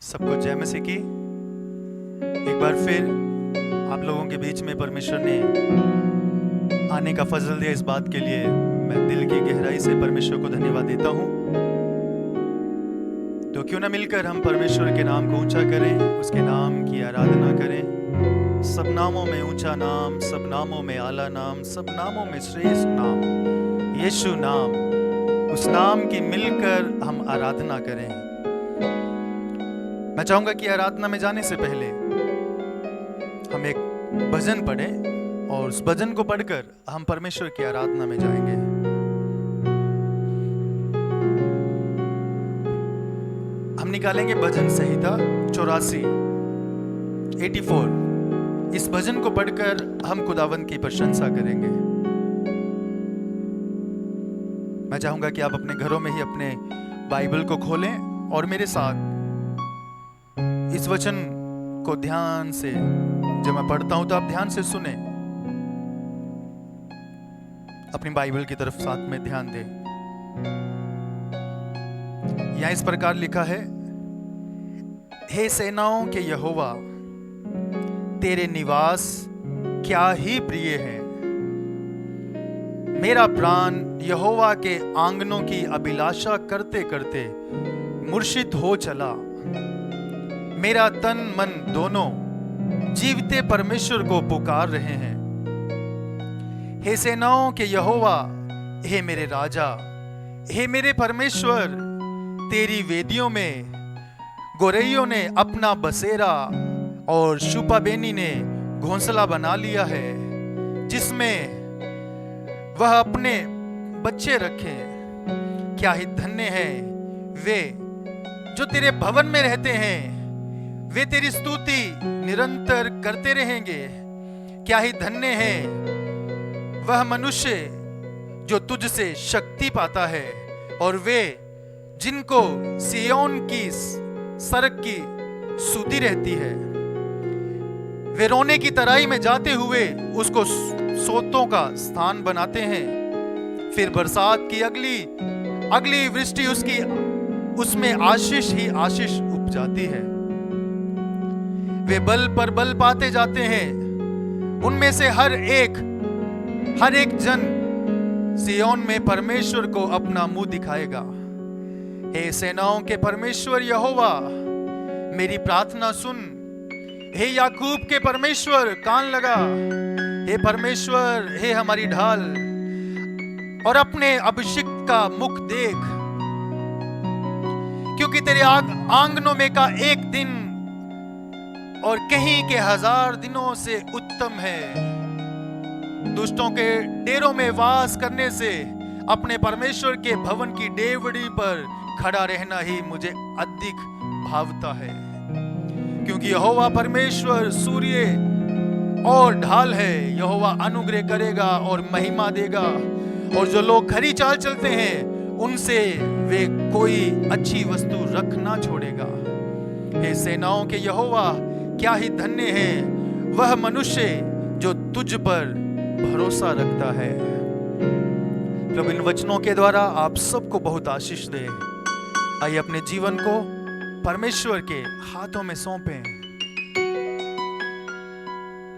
सबको जय मसीह की। एक बार फिर आप लोगों के बीच में परमेश्वर ने आने का फजल दिया। इस बात के लिए मैं दिल की गहराई से परमेश्वर को धन्यवाद देता हूँ। तो क्यों ना मिलकर हम परमेश्वर के नाम को ऊंचा करें, उसके नाम की आराधना करें। सब नामों में ऊंचा नाम, सब नामों में आला नाम, सब नामों में श्रेष्ठ नाम यीशु नाम। उस नाम की मिलकर हम आराधना करें। मैं चाहूंगा कि आराधना में जाने से पहले हम एक भजन पढ़ें और उस भजन को पढ़कर हम परमेश्वर की आराधना में जाएंगे। हम निकालेंगे भजन संहिता 84। इस भजन को पढ़कर हम खुदावंद की प्रशंसा करेंगे। मैं चाहूंगा कि आप अपने घरों में ही अपने बाइबल को खोलें और मेरे साथ इस वचन को ध्यान से, जब मैं पढ़ता हूं तो आप ध्यान से सुने, अपनी बाइबल की तरफ साथ में ध्यान दें। यहां इस प्रकार लिखा है, हे सेनाओं के यहोवा, तेरे निवास क्या ही प्रिय है। मेरा प्राण यहोवा के आंगनों की अभिलाषा करते करते मूर्छित हो चला। मेरा तन मन दोनों जीवते परमेश्वर को पुकार रहे हैं। हे सेनाओं के यहोवा, हे मेरे राजा, हे मेरे परमेश्वर, तेरी वेदियों में गोरैयों ने अपना बसेरा और शुपाबेनी ने घोंसला बना लिया है, जिसमें वह अपने बच्चे रखे। क्या ही धन्य हैं वे जो तेरे भवन में रहते हैं, वे तेरी स्तुति निरंतर करते रहेंगे। क्या ही धन्य है वह मनुष्य जो तुझसे शक्ति पाता है, और वे जिनको सियोन की सड़क की सुधि रहती है। वे रोने की तराई में जाते हुए उसको सोतों का स्थान बनाते हैं। फिर बरसात की अगली वृष्टि उसमें आशीष ही आशीष उपजाती है। वे बल पर बल पाते जाते हैं। उनमें से हर एक जन सियोन में परमेश्वर को अपना मुंह दिखाएगा। हे सेनाओं के परमेश्वर यहोवा, मेरी प्रार्थना सुन। हे याकूब के परमेश्वर, कान लगा। हे परमेश्वर, हे हमारी ढाल, और अपने अभिषिक्त का मुख देख, क्योंकि तेरे आंगनों में का एक दिन और कहीं के 1000 दिनों से उत्तम है। दुष्टों के डेरों में वास करने से अपने परमेश्वर के भवन की डेवड़ी पर खड़ा रहना ही मुझे अधिक भावता है। क्योंकि यहोवा परमेश्वर सूर्य और ढाल है। यहोवा अनुग्रह करेगा और महिमा देगा, और जो लोग खरी चाल चलते हैं उनसे वे कोई अच्छी वस्तु रख ना छोड़ेगा। हे सेनाओं के यहोवा, क्या ही धन्य है वह मनुष्य जो तुझ पर भरोसा रखता है। प्रभु इन वचनों के द्वारा आप सबको बहुत आशीष दे। आइए अपने जीवन को परमेश्वर के हाथों में सौंपें,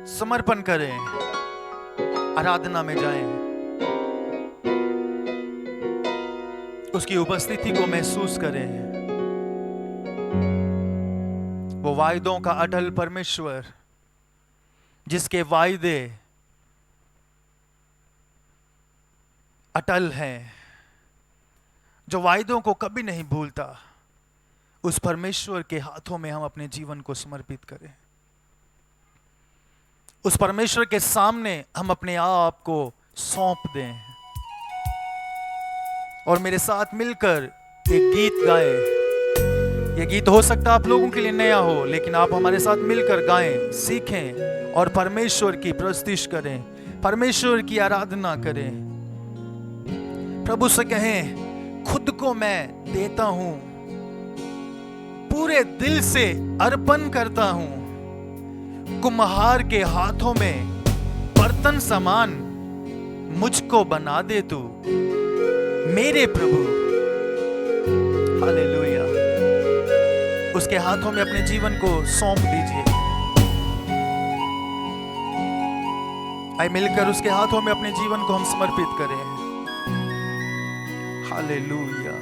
समर्पण करें, आराधना में जाएं, उसकी उपस्थिति को महसूस करें। वो वायदों का अटल परमेश्वर, जिसके वायदे अटल हैं, जो वायदों को कभी नहीं भूलता, उस परमेश्वर के हाथों में हम अपने जीवन को समर्पित करें। उस परमेश्वर के सामने हम अपने आप को सौंप दें, और मेरे साथ मिलकर एक गीत गाएं। यह गीत हो सकता आप लोगों के लिए नया हो, लेकिन आप हमारे साथ मिलकर गाएं, सीखें और परमेश्वर की प्रस्तुति करें, परमेश्वर की आराधना करें। प्रभु से कहें, खुद को मैं देता हूं, पूरे दिल से अर्पण करता हूं। कुम्हार के हाथों में बर्तन समान मुझको बना दे तू, मेरे प्रभु। हालेलुया। उसके हाथों में अपने जीवन को सौंप दीजिए। आइए मिलकर उसके हाथों में अपने जीवन को हम समर्पित करें। हालेलुया।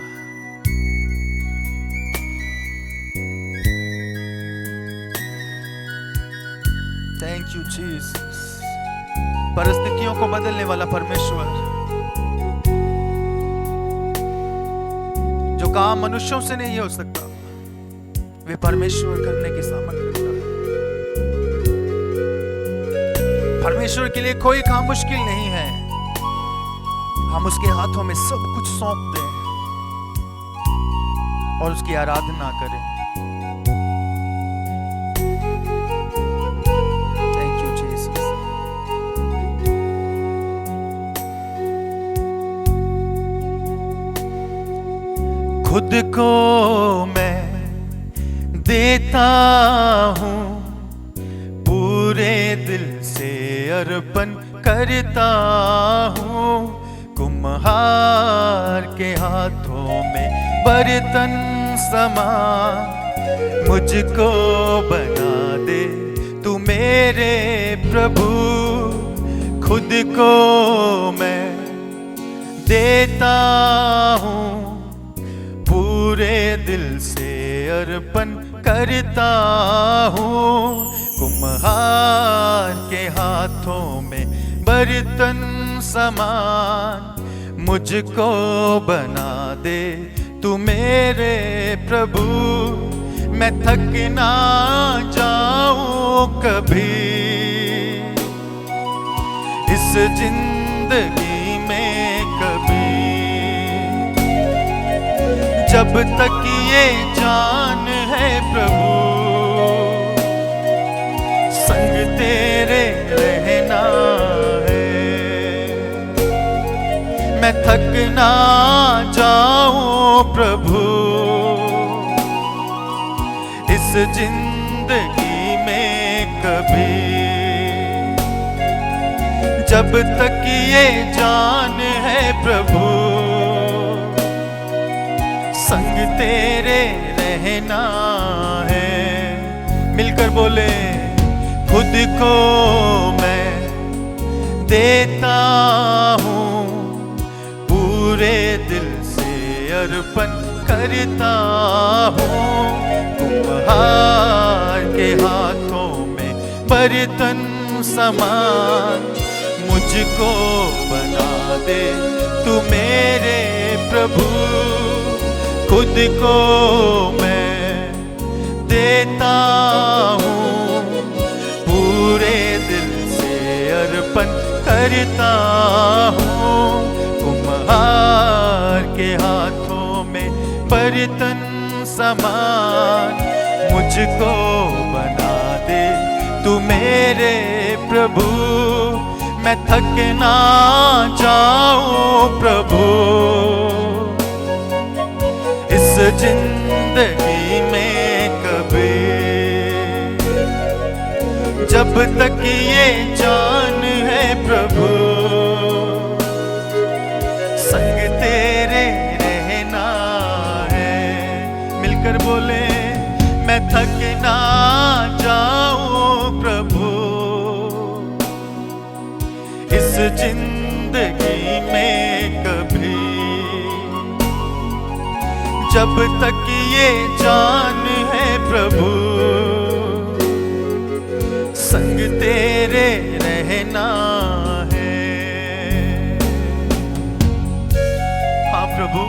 Thank you Jesus. परिस्थितियों को बदलने वाला परमेश्वर, जो काम मनुष्यों से नहीं हो सकता वे परमेश्वर करने की सामर्थ्य रखता है। परमेश्वर के लिए कोई काम मुश्किल नहीं है। हम उसके हाथों में सब कुछ सौंप दें और उसकी आराधना करें। Thank you Jesus. खुद को मैं देता हूँ, पूरे दिल से अर्पण करता हूँ। कुम्हार के हाथों में बर्तन समा मुझको बना दे तू मेरे प्रभु। खुद को मैं देता हूँ, पूरे दिल से अर्पण करता हूँ। कुम्हार के हाथों में बर्तन समान मुझको बना दे तू मेरे प्रभु। मैं थक ना जाऊं कभी इस जिंदगी में कभी, जब तक ये जान है प्रभु संग तेरे रहना है। मैं थक ना जाऊं प्रभु इस जिंदगी में कभी, जब तक ये जान है प्रभु संग तेरे रहना है। मिलकर बोले, खुद को मैं देता हूँ, पूरे दिल से अर्पण करता हूँ। कुम्हार के हाथों में बर्तन समान मुझको बना दे तू मेरे प्रभु। खुद को मैं देता हूँ, पूरे दिल से अर्पण करता हूँ। कुम्हार के हाथों में बर्तन समान मुझको बना दे तू मेरे प्रभु। मैं थक ना जाऊं प्रभु इस जिंदगी में कभी, जब तक ये जान है प्रभु संग तेरे रहना है। मिलकर बोले, मैं थक ना जाऊं प्रभु इस जिंदगी में कभी, जब तक ये जान है प्रभु संग तेरे रहना है। हाँ प्रभु,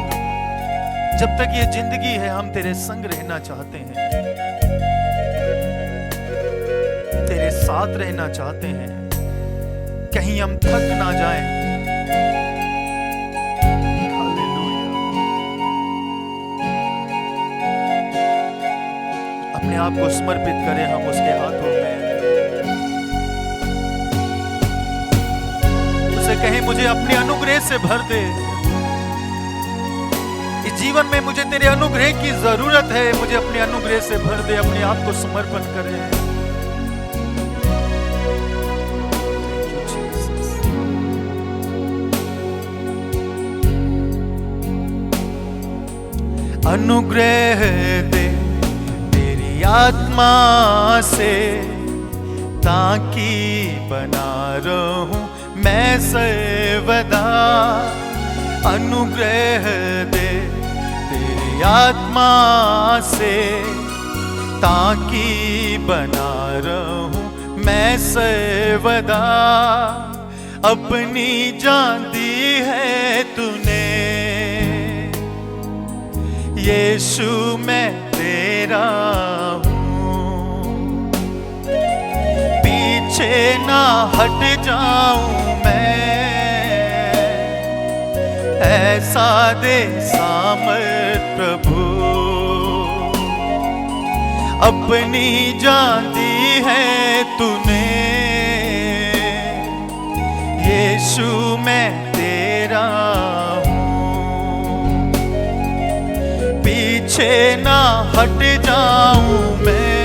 जब तक ये जिंदगी है हम तेरे संग रहना चाहते हैं, तेरे साथ रहना चाहते हैं, कहीं हम थक ना जाएं। अपने आप को समर्पित करें हम उसके हाथों में। उसे कहें, मुझे अपने अनुग्रह से भर दे। इस जीवन में मुझे तेरे अनुग्रह की जरूरत है, मुझे अपने अनुग्रह से भर दे। अपने आप को समर्पण करें। अनुग्रह दे आत्मा से ताकि बना रहूं मैं सर्वदा। अनुग्रह दे तेरी आत्मा से ताकि बना रहूं मैं सर्वदा। अपनी जान दी है तूने यीशु मैं तेरा हूँ। पीछे ना हट जाऊं मैं, ऐसा दे सामर्थ प्रभु। अपनी जान दी है तूने यीशु मैं तेरा हूँ। पीछे ना हट जाऊं मैं,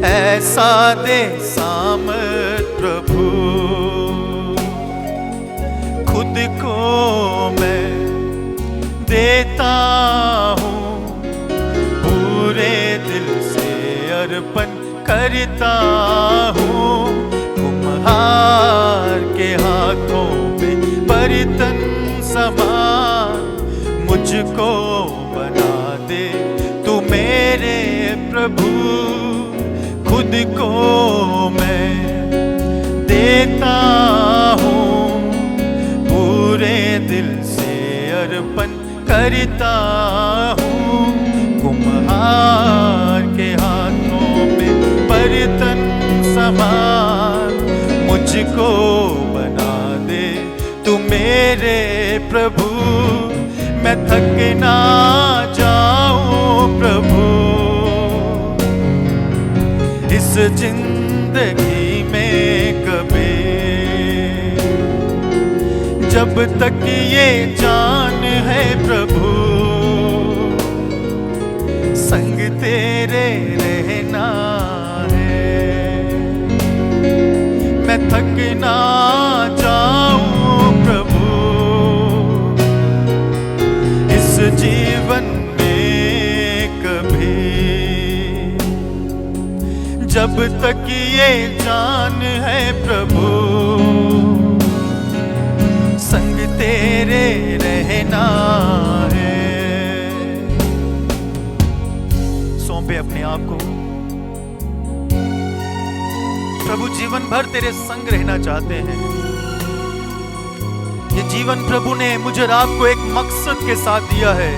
ऐसा दे सामर्थ प्रभु। खुद को मैं देता हूँ, पूरे दिल से अर्पण करता हूँ। कुम्हार के हाथों में बर्तन समान मुझको बना दे तू मेरे प्रभु। खुद को मैं देता हूँ, पूरे दिल से अर्पण करता हूँ। कुम्हार के हाथों में बर्तन समान मुझको बना दे तू मेरे प्रभु। मैं थक ना जाऊं प्रभु इस जिंदगी में कभी, जब तक ये जान है प्रभु संग तेरे रहना है। मैं थक ना जाऊं प्रभु इस जीवन में कभी, जब तक ये जान है प्रभु संग तेरे रहना है। सौंपे अपने आप को प्रभु। जीवन भर तेरे संग रहना चाहते हैं। ये जीवन प्रभु ने मुझे और आपको एक मकसद के साथ दिया है।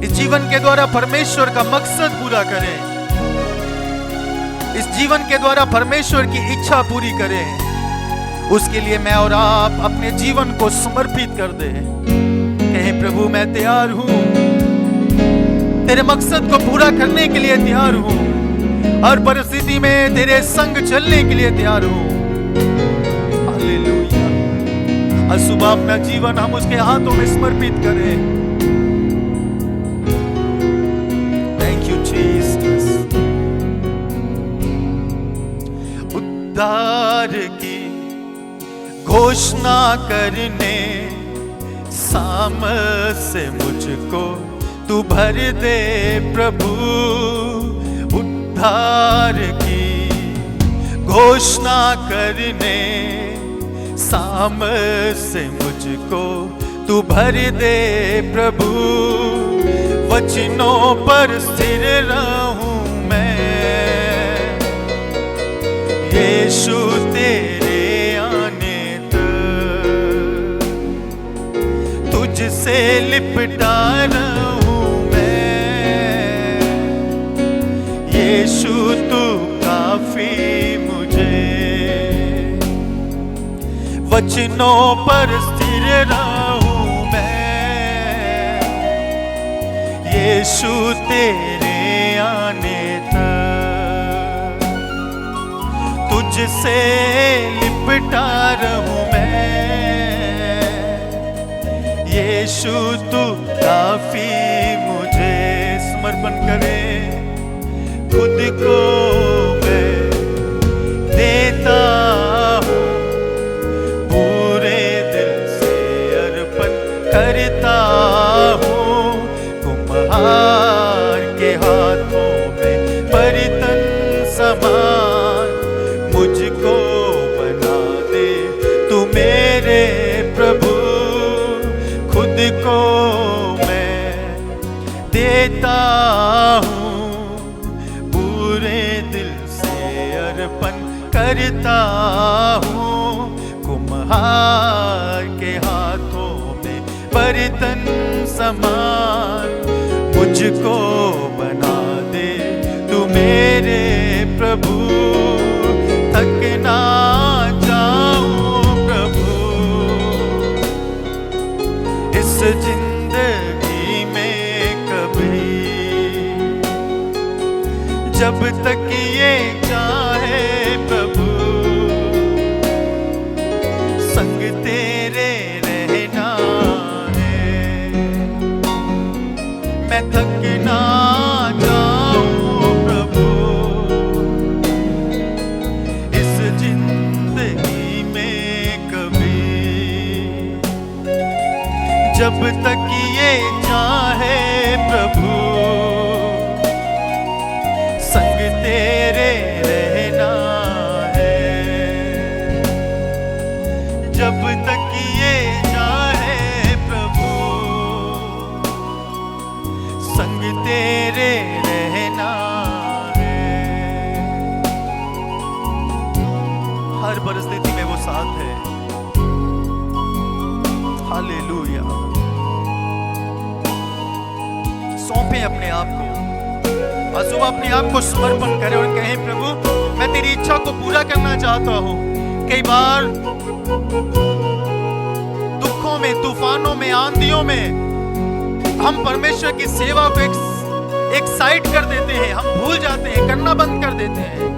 इस जीवन के द्वारा परमेश्वर का मकसद पूरा करें, इस जीवन के द्वारा परमेश्वर की इच्छा पूरी करें। उसके लिए मैं और आप अपने जीवन को समर्पित कर दें। कहें प्रभु मैं तैयार हूं, तेरे मकसद को पूरा करने के लिए तैयार हूं, हर परिस्थिति में तेरे संग चलने के लिए तैयार हूं। हालेलुया। आज सुबह अपना जीवन हम उसके हाथों में समर्पित करें। Thank you Jesus. उद्धार की घोषणा करने सामर्थ से मुझको तू भर दे प्रभु। उद्धार की घोषणा करने सामर्थ से मुझको तू भर दे प्रभु। वचनों पर स्थिर रहूं मैं यीशु तेरे आने तक। तुझसे लिपटा रहूं मैं यीशु तू काफी मुझे। वचनों पर स्थिर रहूं मैं यीशु तेरे आने तक। तुझसे लिपटा रहूं मैं यीशु तू काफी मुझे। समर्पण करें खुद को मैं देता हूँ, पूरे दिल से अर्पण करता हूँ। कुम्हार देता हूँ, पूरे दिल से अर्पण करता हूँ। कुम्हार के हाथों में बर्तन समान मुझको बना दे तू मेरे प्रभु। थक ना जाऊं प्रभु इस जिंदगी में कभी, जब तक ये चाहे प्रभु संग तेरे रहना है। मैं थक ना जाऊं प्रभु इस जिंदगी में कभी, जब तक ये चाहे प्रभु संग तेरे रहना है। जब तक ये चाहे प्रभु संग तेरे रहना है। हर परिस्थिति में वो साथ है। हालेलुया। सौंपे अपने आप को, और सुबह अपने आप को समर्पण करें और कहें प्रभु मैं तेरी इच्छा को पूरा करना चाहता हूं। कई बार दुखों में, तूफानों में, आंधियों में हम परमेश्वर की सेवा को एक साइड कर देते हैं, हम भूल जाते हैं, करना बंद कर देते हैं।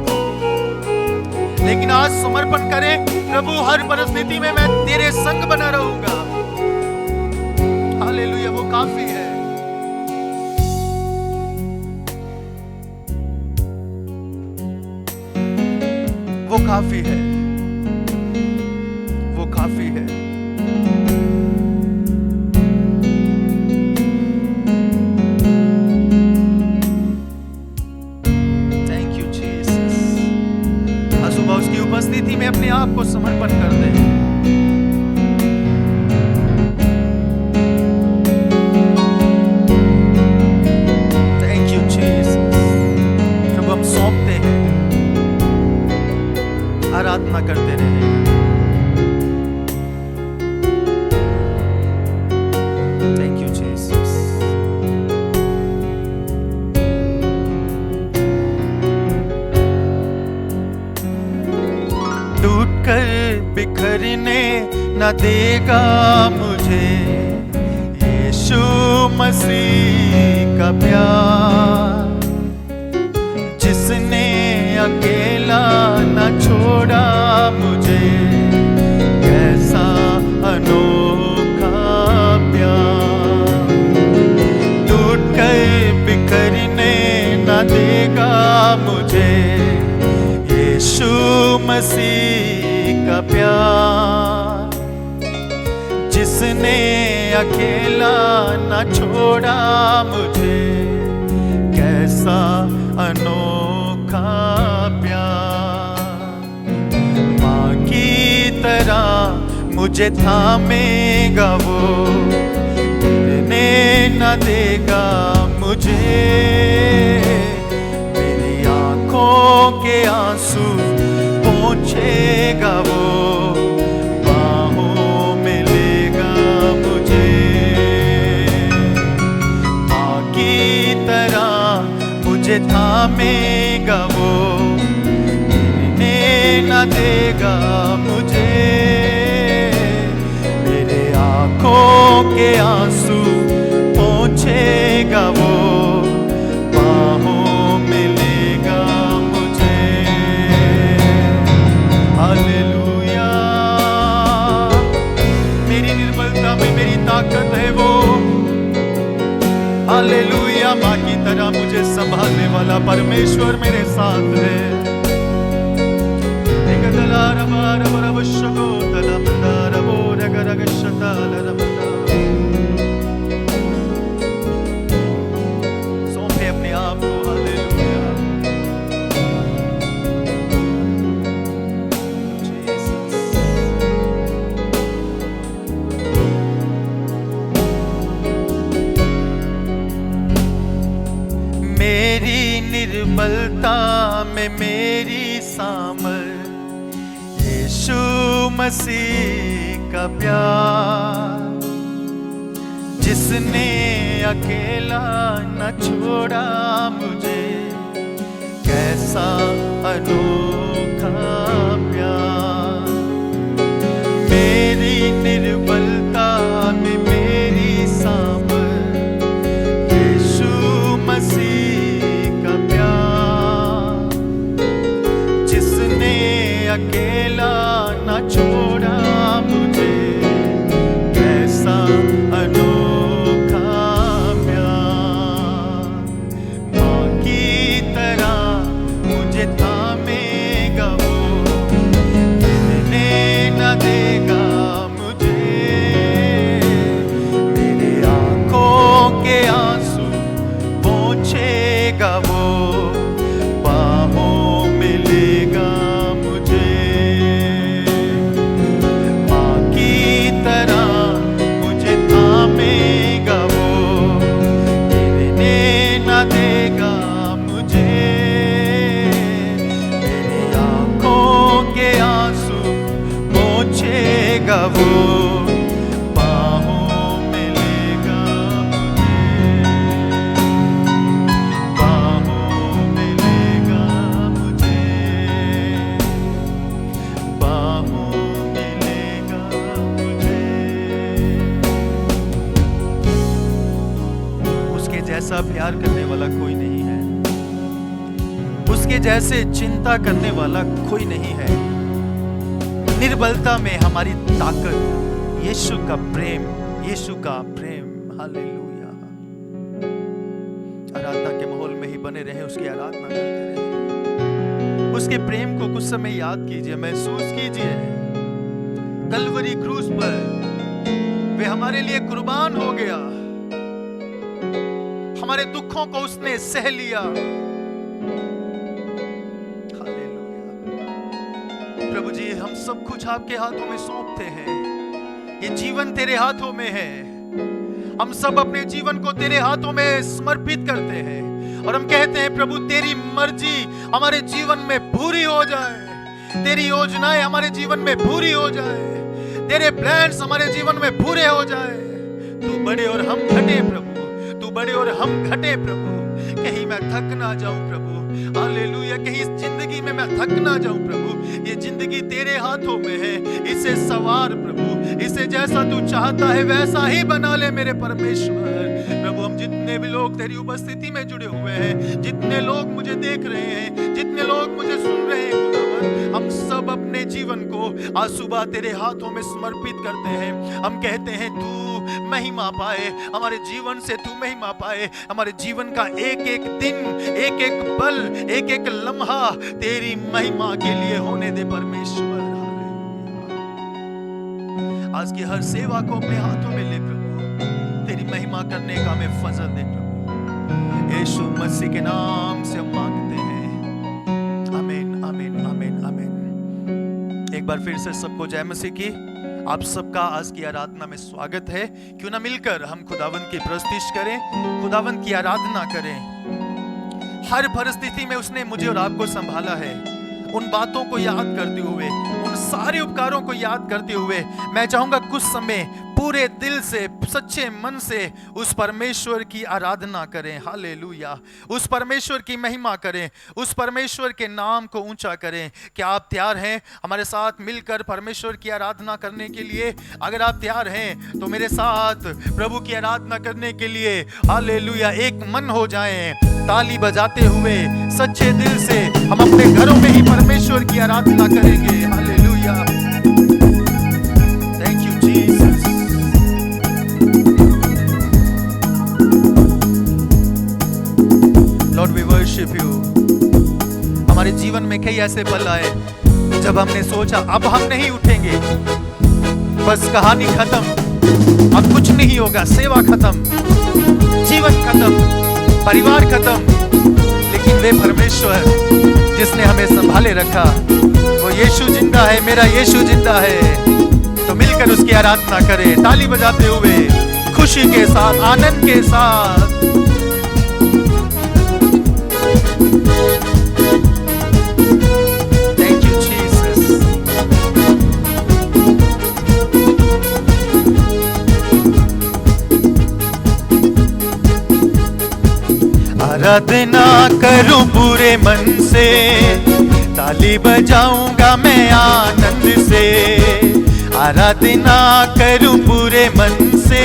लेकिन आज समर्पण करें, प्रभु हर परिस्थिति में मैं तेरे संग बना रहूंगा। हालेलुया। वो काफी है। वो काफी है। वो काफी है। Thank you Jesus. आज सुबह उसकी उपस्थिति में अपने आप को समर्पण कर दे। Thank you Jesus. प्रभु हम सौंपते हैं, आराधना करते रहे। Thank you Jesus. टूटकर बिखरने न देगा मुझे यीशु मसीह का प्यार, जिसने अकेला न छोड़ा मुझे। कैसा अनोखा प्यार, टूटकर बिखरने न देगा मुझे यीशु मसीह का प्यार, जिसने अकेला न छोड़ा मुझे। कैसा अनोखा प्यार, माँ की तरह मुझे थामेगा वो, गिरने न देगा मुझे। मेरी आंखों के आंसू पोंछेगा वो, बाहों में लेगा मुझे। माँ की तरह मुझे थामेगा वो, गिरने न देगा मुझे। मेरे आंखों के आंसू पोंछेगा वो, बाहों में लेगा मुझे। हालेलुया। मेरी निर्बलता में मेरी ताकत है वो। हालेलुया। माँ की तरह मुझे संभालने वाला परमेश्वर मेरे साथ है। सौंपे अपने आप को। हालेलुया। निर्बलता में मेरी सामर, यीशु मसीह का प्यार, जिसने अकेला न छोड़ा मुझे, कैसा अनोखा प्यार। मेरी निर्बलता में मेरी सामर, यीशु मसीह का प्यार, जिसने अकेला न छोड़ा मुझे, कैसा अनोखा प्यार। माँ की तरह मुझे थामेगा वो, गिरने न देगा मुझे, मेरे आंखों के आंसू पोंछेगा वो, बाहों में लेगा मुझे। माँ की तरह मुझे थामेगा वो, गिरने न देगा मुझे, मेरी आंखों के आंसू पोंछेगा वो, बाहों में लेगा मुझे, बाहों में लेगा मुझे, बाहों में लेगा मुझे। उसके जैसा प्यार करने वाला कोई नहीं है, उसके जैसे चिंता करने वाला कोई नहीं है। निर्बलता में हमारी ताकत, यीशु का प्रेम, यीशु का प्रेम। हालेलुया। आराधना के माहौल में ही बने रहे, उसकी आराधना करते रहे, उसके प्रेम को कुछ समय याद कीजिए, महसूस कीजिए। कलवरी क्रूस पर वे हमारे लिए कुर्बान हो गया, हमारे दुखों को उसने सह लिया। प्रभु जी, हम सब कुछ आपके हाथों में सौंपते हैं, ये जीवन तेरे हाथों में है। हम सब अपने जीवन को तेरे हाथों में समर्पित करते हैं और हम कहते हैं प्रभु, तेरी मर्जी हमारे जीवन में पूरी हो जाए, तेरी योजनाएं हमारे जीवन में पूरी हो जाए, तेरे प्लान्स हमारे जीवन में पूरे हो जाए। तू बड़े और हम घटे प्रभु, तू बड़े और हम घटे प्रभु। कहीं मैं थक ना जाऊं प्रभु, हालेलुया, कहीं इस जिंदगी में मैं थक ना जाऊं प्रभु। ये जिंदगी तेरे हाथों में है, इसे सवार प्रभु, इसे जैसा तू चाहता है वैसा ही बना ले मेरे परमेश्वर। प्रभु, हम जितने भी लोग तेरी उपस्थिति में जुड़े हुए हैं, जितने लोग मुझे देख रहे हैं, जितने लोग मुझे सुन रहे हैं खुदावन, हम सब अपने जीवन को आज सुबह तेरे हाथों में समर्पित करते हैं। हम कहते हैं तू महिमा पाए, हमारे जीवन से तू महिमा पाए, हमारे जीवन का एक एक दिन, एक एक पल, एक एक लम्हा तेरी महिमा के लिए होने दे परमेश्वर। आज की हर सेवा को अपने हाथों में ले प्रभु, तेरी महिमा करने का हमें फजल दे प्रभु। यीशु मसीह के नाम से हम मांगते हैं, आमीन आमीन आमीन आमीन। एक बार फिर से सबको जय मसीह की। आप सबका आज की आराधना में स्वागत है। क्यों ना मिलकर हम खुदावंत की प्रस्तुति करें, खुदावंत की आराधना करें। हर परिस्थिति में उसने मुझे और आपको संभाला है। उन बातों को याद करते हुए, उन सारे उपकारों को याद करते हुए मैं चाहूंगा कुछ समय पूरे दिल से, सच्चे मन से उस परमेश्वर की आराधना करें। हालेलुया। उस परमेश्वर की महिमा करें, उस परमेश्वर के नाम को ऊंचा करें। क्या आप तैयार हैं हमारे साथ मिलकर परमेश्वर की आराधना करने के लिए? अगर आप तैयार हैं तो मेरे साथ प्रभु की आराधना करने के लिए हालेलुया एक मन हो जाएं, ताली बजाते हुए सच्चे दिल से हम अपने घरों में ही परमेश्वर की आराधना करेंगे। Hallelujah. Thank you Jesus. Lord we worship you. हमारे जीवन में कई ऐसे पल आए जब हमने सोचा अब हम नहीं उठेंगे, बस कहानी खत्म, अब कुछ नहीं होगा, सेवा खत्म, जीवन खत्म, परिवार खत्म। लेकिन वे परमेश्वर जिसने हमें संभाले रखा, वो यीशु जिंदा है, मेरा यीशु जिंदा है। तो मिलकर उसकी आराधना करें, ताली बजाते हुए, खुशी के साथ, आनंद के साथ। आराधना करूं पूरे मन से, ताली बजाऊंगा मैं आनंद से। आराधना करूं पूरे मन से,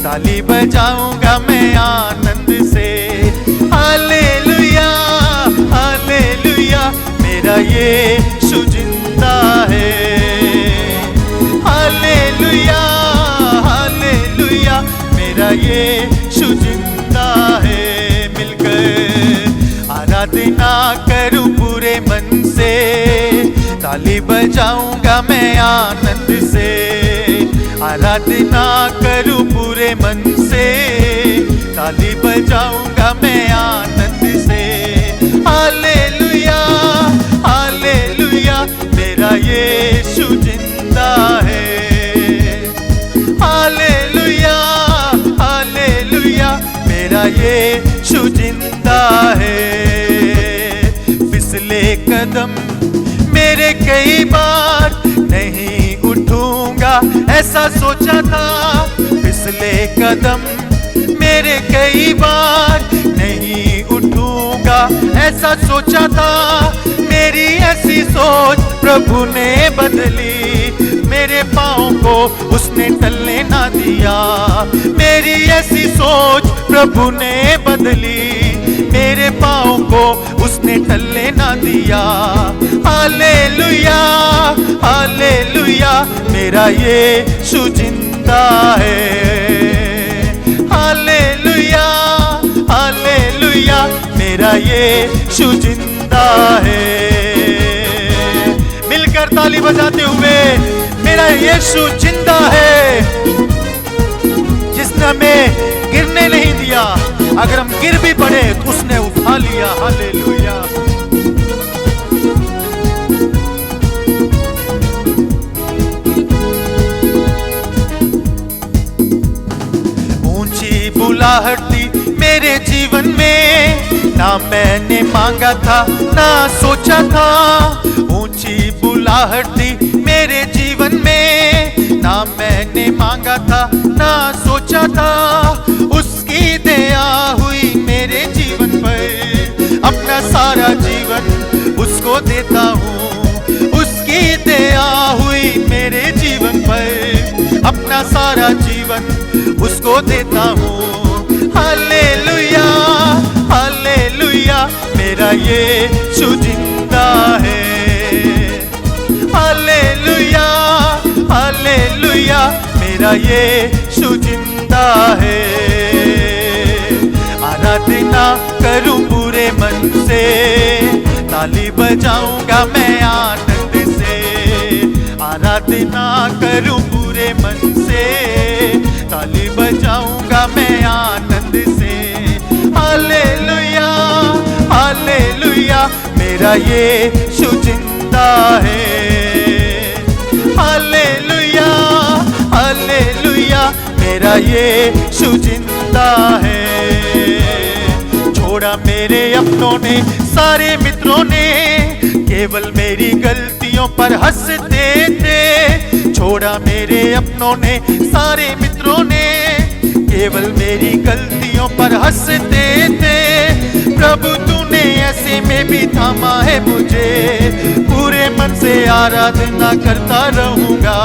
ताली बजाऊंगा मैं आनंद से। हालेलुया हालेलुया, मेरा यीशु जिंदा है। हालेलुया हालेलुया, मेरा यीशु जिंदा है। मिलकर आराधना करूं पूरे मन से, ताली बजाऊंगा मैं आनंद से। आराधना करूं पूरे मन से, ताली बजाऊंगा मैं आनंद से। हालेलुया हालेलुया, मेरा यीशु जिंदा है। हालेलुया हालेलुया, मेरा यीशु जिंदा है। फिसले कदम मेरे कई बार, नहीं उठूंगा ऐसा सोचा था। फिसले कदम मेरे कई बार, नहीं उठूंगा ऐसा सोचा था। मेरी ऐसी सोच प्रभु ने बदली, मेरे पाँव को उसने टलने ना दिया। मेरी ऐसी सोच प्रभु ने बदली, मेरे पाँव को उसने टलने ना दिया। हालेलुया हालेलुया, मेरा यीशु जिंदा है। हालेलुया हालेलुया, मेरा यीशु जिंदा है। मिलकर ताली बजाते हुए, मेरा यीशु जिंदा है, जिसने हमें गिरने नहीं दिया। अगर हम गिर भी पड़े तो उसने उठा लिया। हालेलुया। ऊंची बुलाहट थी मेरे जीवन में, ना मैंने मांगा था ना सोचा था। ऊंची बुलाहट थी मेरे जीवन में, ना मैंने मांगा था ना सोचा था। उसकी दया हुई मेरे जीवन पर, अपना सारा जीवन उसको देता हूँ। उसकी दया हुई मेरे जीवन पर, अपना सारा जीवन उसको देता हूँ। हालेलुया हालेलुया, मेरा यीशु जिंदा है। हालेलुया हालेलुया, मेरा यीशु जिंदा है। आराधना करूं पूरे मन से, ताली बजाऊंगा मैं आनंद से। आराधना करूं पूरे मन से, ताली बजाऊंगा मैं आनंद से। हालेलुया हालेलुया, मेरा यीशु जिंदा है। हालेलुया हालेलुया, मेरा यीशु जिंदा है। छोड़ा मेरे अपनों ने, सारे मित्रों ने, केवल मेरी गलतियों पर हंसते थे। छोड़ा मेरे अपनों ने, सारे मित्रों ने, केवल मेरी गलतियों पर हंसते थे। प्रभु तूने ऐसे में भी थामा है मुझे, पूरे मन से आराधना करता रहूंगा।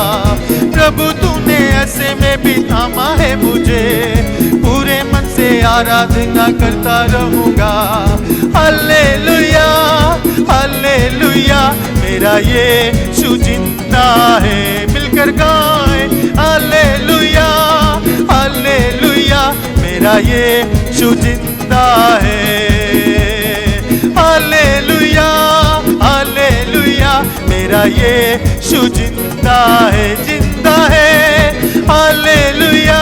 प्रभु तूने ऐसे में भी थामा है मुझे, पूरे मन से आराधना करता रहूंगा। हालेलुया हालेलुया, मेरा यीशु जिंदा है। मिलकर गाएं हालेलुया हालेलुया, मेरा यीशु जिंदा है। हालेलुया हालेलुया, मेरा यीशु जिंदा है, जिंदा है। हालेलुया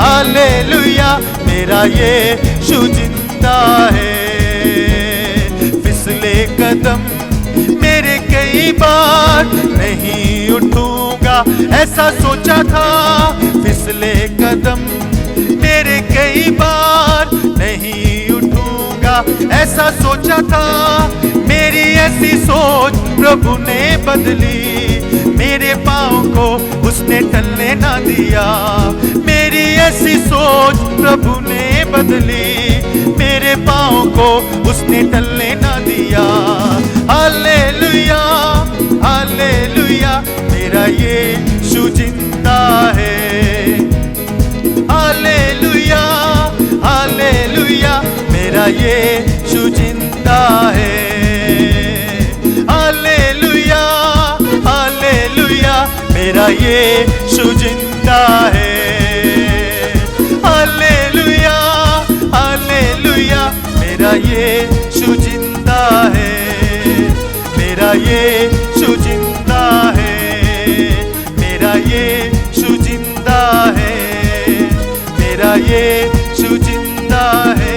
हालेलुया, मेरा यीशु जिंदा है। फिसले कदम मेरे कई बार, नहीं उठूंगा ऐसा सोचा था। फिसले कदम मेरे कई बार, नहीं उठूंगा ऐसा सोचा था। मेरी ऐसी सोच प्रभु ने बदली, मेरे पाँव को उसने टलने ना दिया। मेरी ऐसी सोच प्रभु ने बदली, मेरे मेरे पाँव को उसने टलने ना दिया। हालेलुया हालेलुया मेरा यीशु जिंदा है। हालेलुया हालेलुया मेरा यीशु जिंदा है। हालेलुया हालेलुया मेरा यीशु जिंदा है। हालेलुया हालेलुया मेरा यीशु जिंदा है। मेरा यीशु जिंदा है। मेरा यीशु जिंदा है। मेरा यीशु जिंदा है।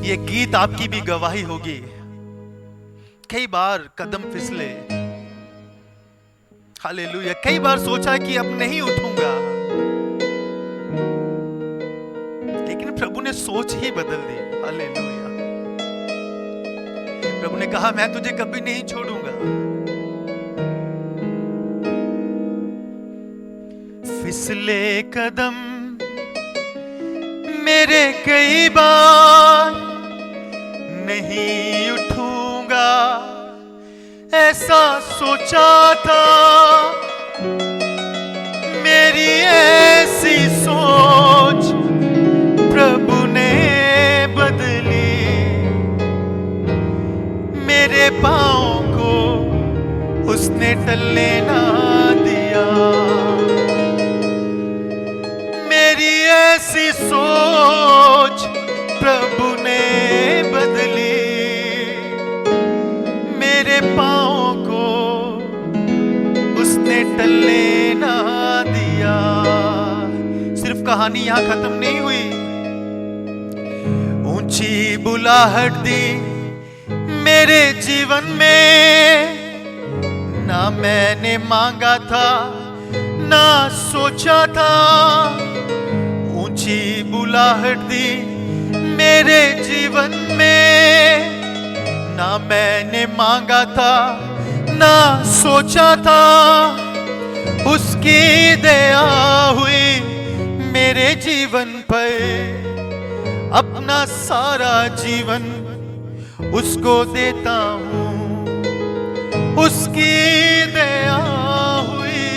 ये गीत आपकी भी गवाही होगी। कई बार कदम फिसले, हालेलुया, कई बार सोचा कि अब नहीं उठूंगा, लेकिन प्रभु ने सोच ही बदल दी। हालेलुया, प्रभु ने कहा मैं तुझे कभी नहीं छोड़ूंगा। फिसले कदम मेरे कई बार, नहीं उठूंगा ऐसा सोचा था। मेरी ऐसी सोच प्रभु ने बदली। मेरे पाँव को उसने टलने ना दिया। मेरी ऐसी सोच प्रभु ने बदली। मेरे पाँव को उसने टलने ना दिया। सिर्फ कहानी यहाँ खत्म नहीं हुई। ऊंची बुलाहट दी मेरे जीवन में, ना मैंने मांगा था ना सोचा था। ऊंची बुलाहट दी मेरे जीवन में, ना मैंने मांगा था ना सोचा था। उसकी दया हुई मेरे जीवन पर। अपना सारा जीवन उसको देता हूँ। उसकी दया हुई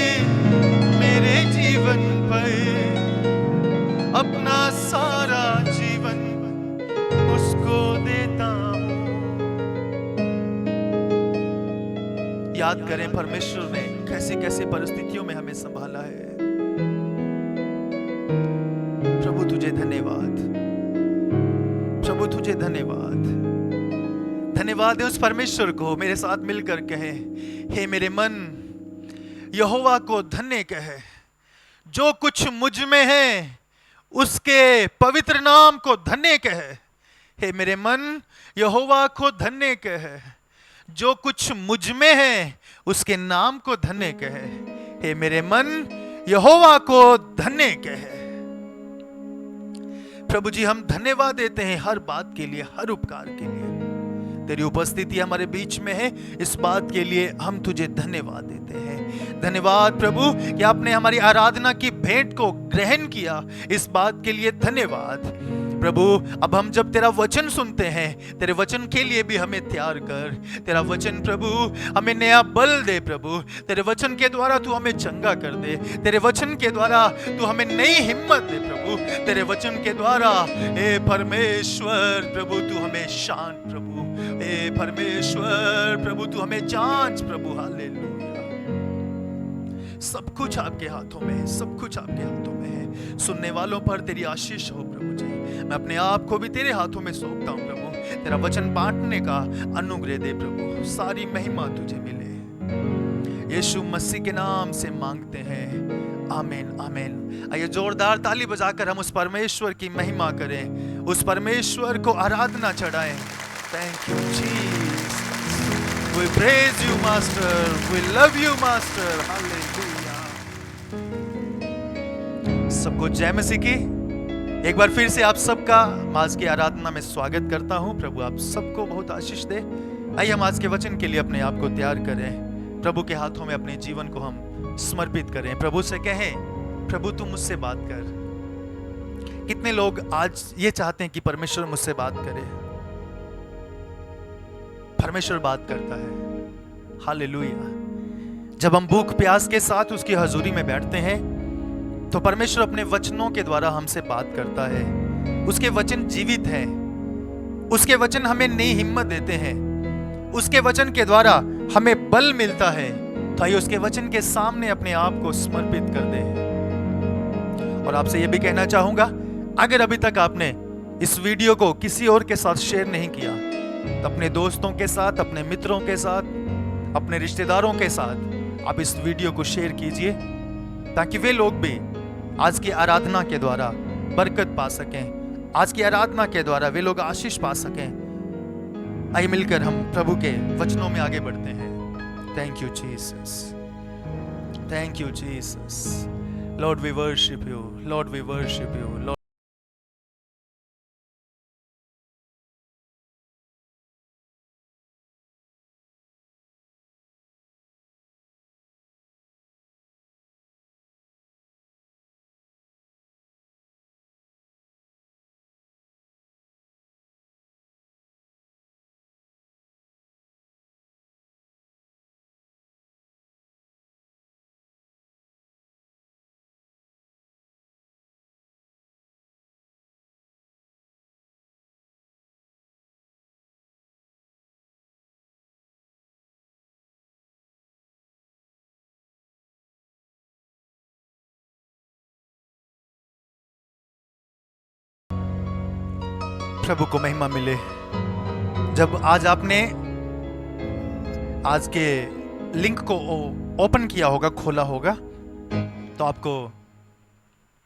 मेरे जीवन पर। अपना सारा जीवन उसको देता हूँ। याद करें परमेश्वर ने कैसी कैसी परिस्थितियों में हमें संभाला है। प्रभु तुझे धन्यवाद। प्रभु तुझे धन्यवाद। धन्यवाद है उस परमेश्वर को। मेरे साथ मिलकर कहे, हे मेरे मन यहोवा को धन्य कहे। जो कुछ मुझ में है उसके पवित्र नाम को धन्य कहे। हे मेरे मन यहोवा को धन्य कहे। जो कुछ मुझ में है उसके नाम को धन्य कहे। हे मेरे मन यहोवा को धन्य कहे। प्रभु जी हम धन्यवाद देते हैं हर बात के लिए, हर उपकार के लिए। तेरी उपस्थिति हमारे बीच में है, इस बात के लिए हम तुझे धन्यवाद देते हैं। धन्यवाद प्रभु कि आपने हमारी आराधना की भेंट को ग्रहण किया, इस बात के लिए धन्यवाद। प्रभु अब हम जब तेरा वचन सुनते हैं, तेरे वचन के लिए भी हमें तैयार कर। तेरा वचन प्रभु हमें नया बल दे। प्रभु तेरे वचन के द्वारा तू हमें चंगा कर दे। तेरे वचन के द्वारा तू हमें नई हिम्मत दे। प्रभु तेरे वचन के द्वारा हे परमेश्वर प्रभु तू हमें शांत, प्रभु हे परमेश्वर प्रभु तू हमें जांच। प्रभु हालेलुया। सब कुछ आपके हाथों में है, सब कुछ आपके हाथों में है। सुनने वालों पर तेरी आशीष हो प्रभु जी। मैं अपने आप को भी तेरे हाथों में सौंपता हूं प्रभु। तेरा वचन बांटने का अनुग्रह दे प्रभु। सारी महिमा तुझे मिले, यीशु मसीह के नाम से मांगते हैं, आमीन आमीन। आइए जोरदार ताली बजाकर हम उस परमेश्वर की महिमा करें, उस परमेश्वर को आराधना चढ़ाएं। Thank you Jesus, we praise you master, we love you master, hallelujah। सबको जय मसीह की। एक बार फिर से आप सबका आज की आराधना में स्वागत करता हूं। प्रभु आप सबको बहुत आशीष दे। आइए हम आज के वचन के लिए अपने आप को तैयार करें। प्रभु के हाथों में अपने जीवन को हम समर्पित करें। प्रभु से कहें, प्रभु तू मुझसे बात कर। कितने लोग आज ये चाहते हैं कि परमेश्वर मुझसे बात करे? परमेश्वर बात करता है। हालेलुया। जब हम भूख प्यास के साथ उसकी हजूरी में बैठते हैं तो परमेश्वर अपने वचनों के द्वारा हमसे बात करता है। उसके वचन जीवित हैं। उसके वचन हमें नई हिम्मत देते हैं। उसके वचन के द्वारा हमें बल मिलता है। तो आइए उसके वचन के सामने अपने आप को समर्पित कर दें। और आपसे यह भी कहना चाहूंगा, अगर अभी तक आपने इस वीडियो को किसी और के साथ शेयर नहीं किया तो अपने दोस्तों के साथ, अपने मित्रों के साथ, अपने रिश्तेदारों के साथ आप इस वीडियो को शेयर कीजिए, ताकि वे लोग भी आज की आराधना के द्वारा बरकत पा सकें। आज की आराधना के द्वारा वे लोग आशीष पा सकें। आइए मिलकर हम प्रभु के वचनों में आगे बढ़ते हैं। Thank you Jesus, thank you Jesus. Lord we worship you, lord we worship you, lord. प्रभु को महिमा मिले। जब आज आपने आज के लिंक को ओपन किया होगा, खोला होगा, तो आपको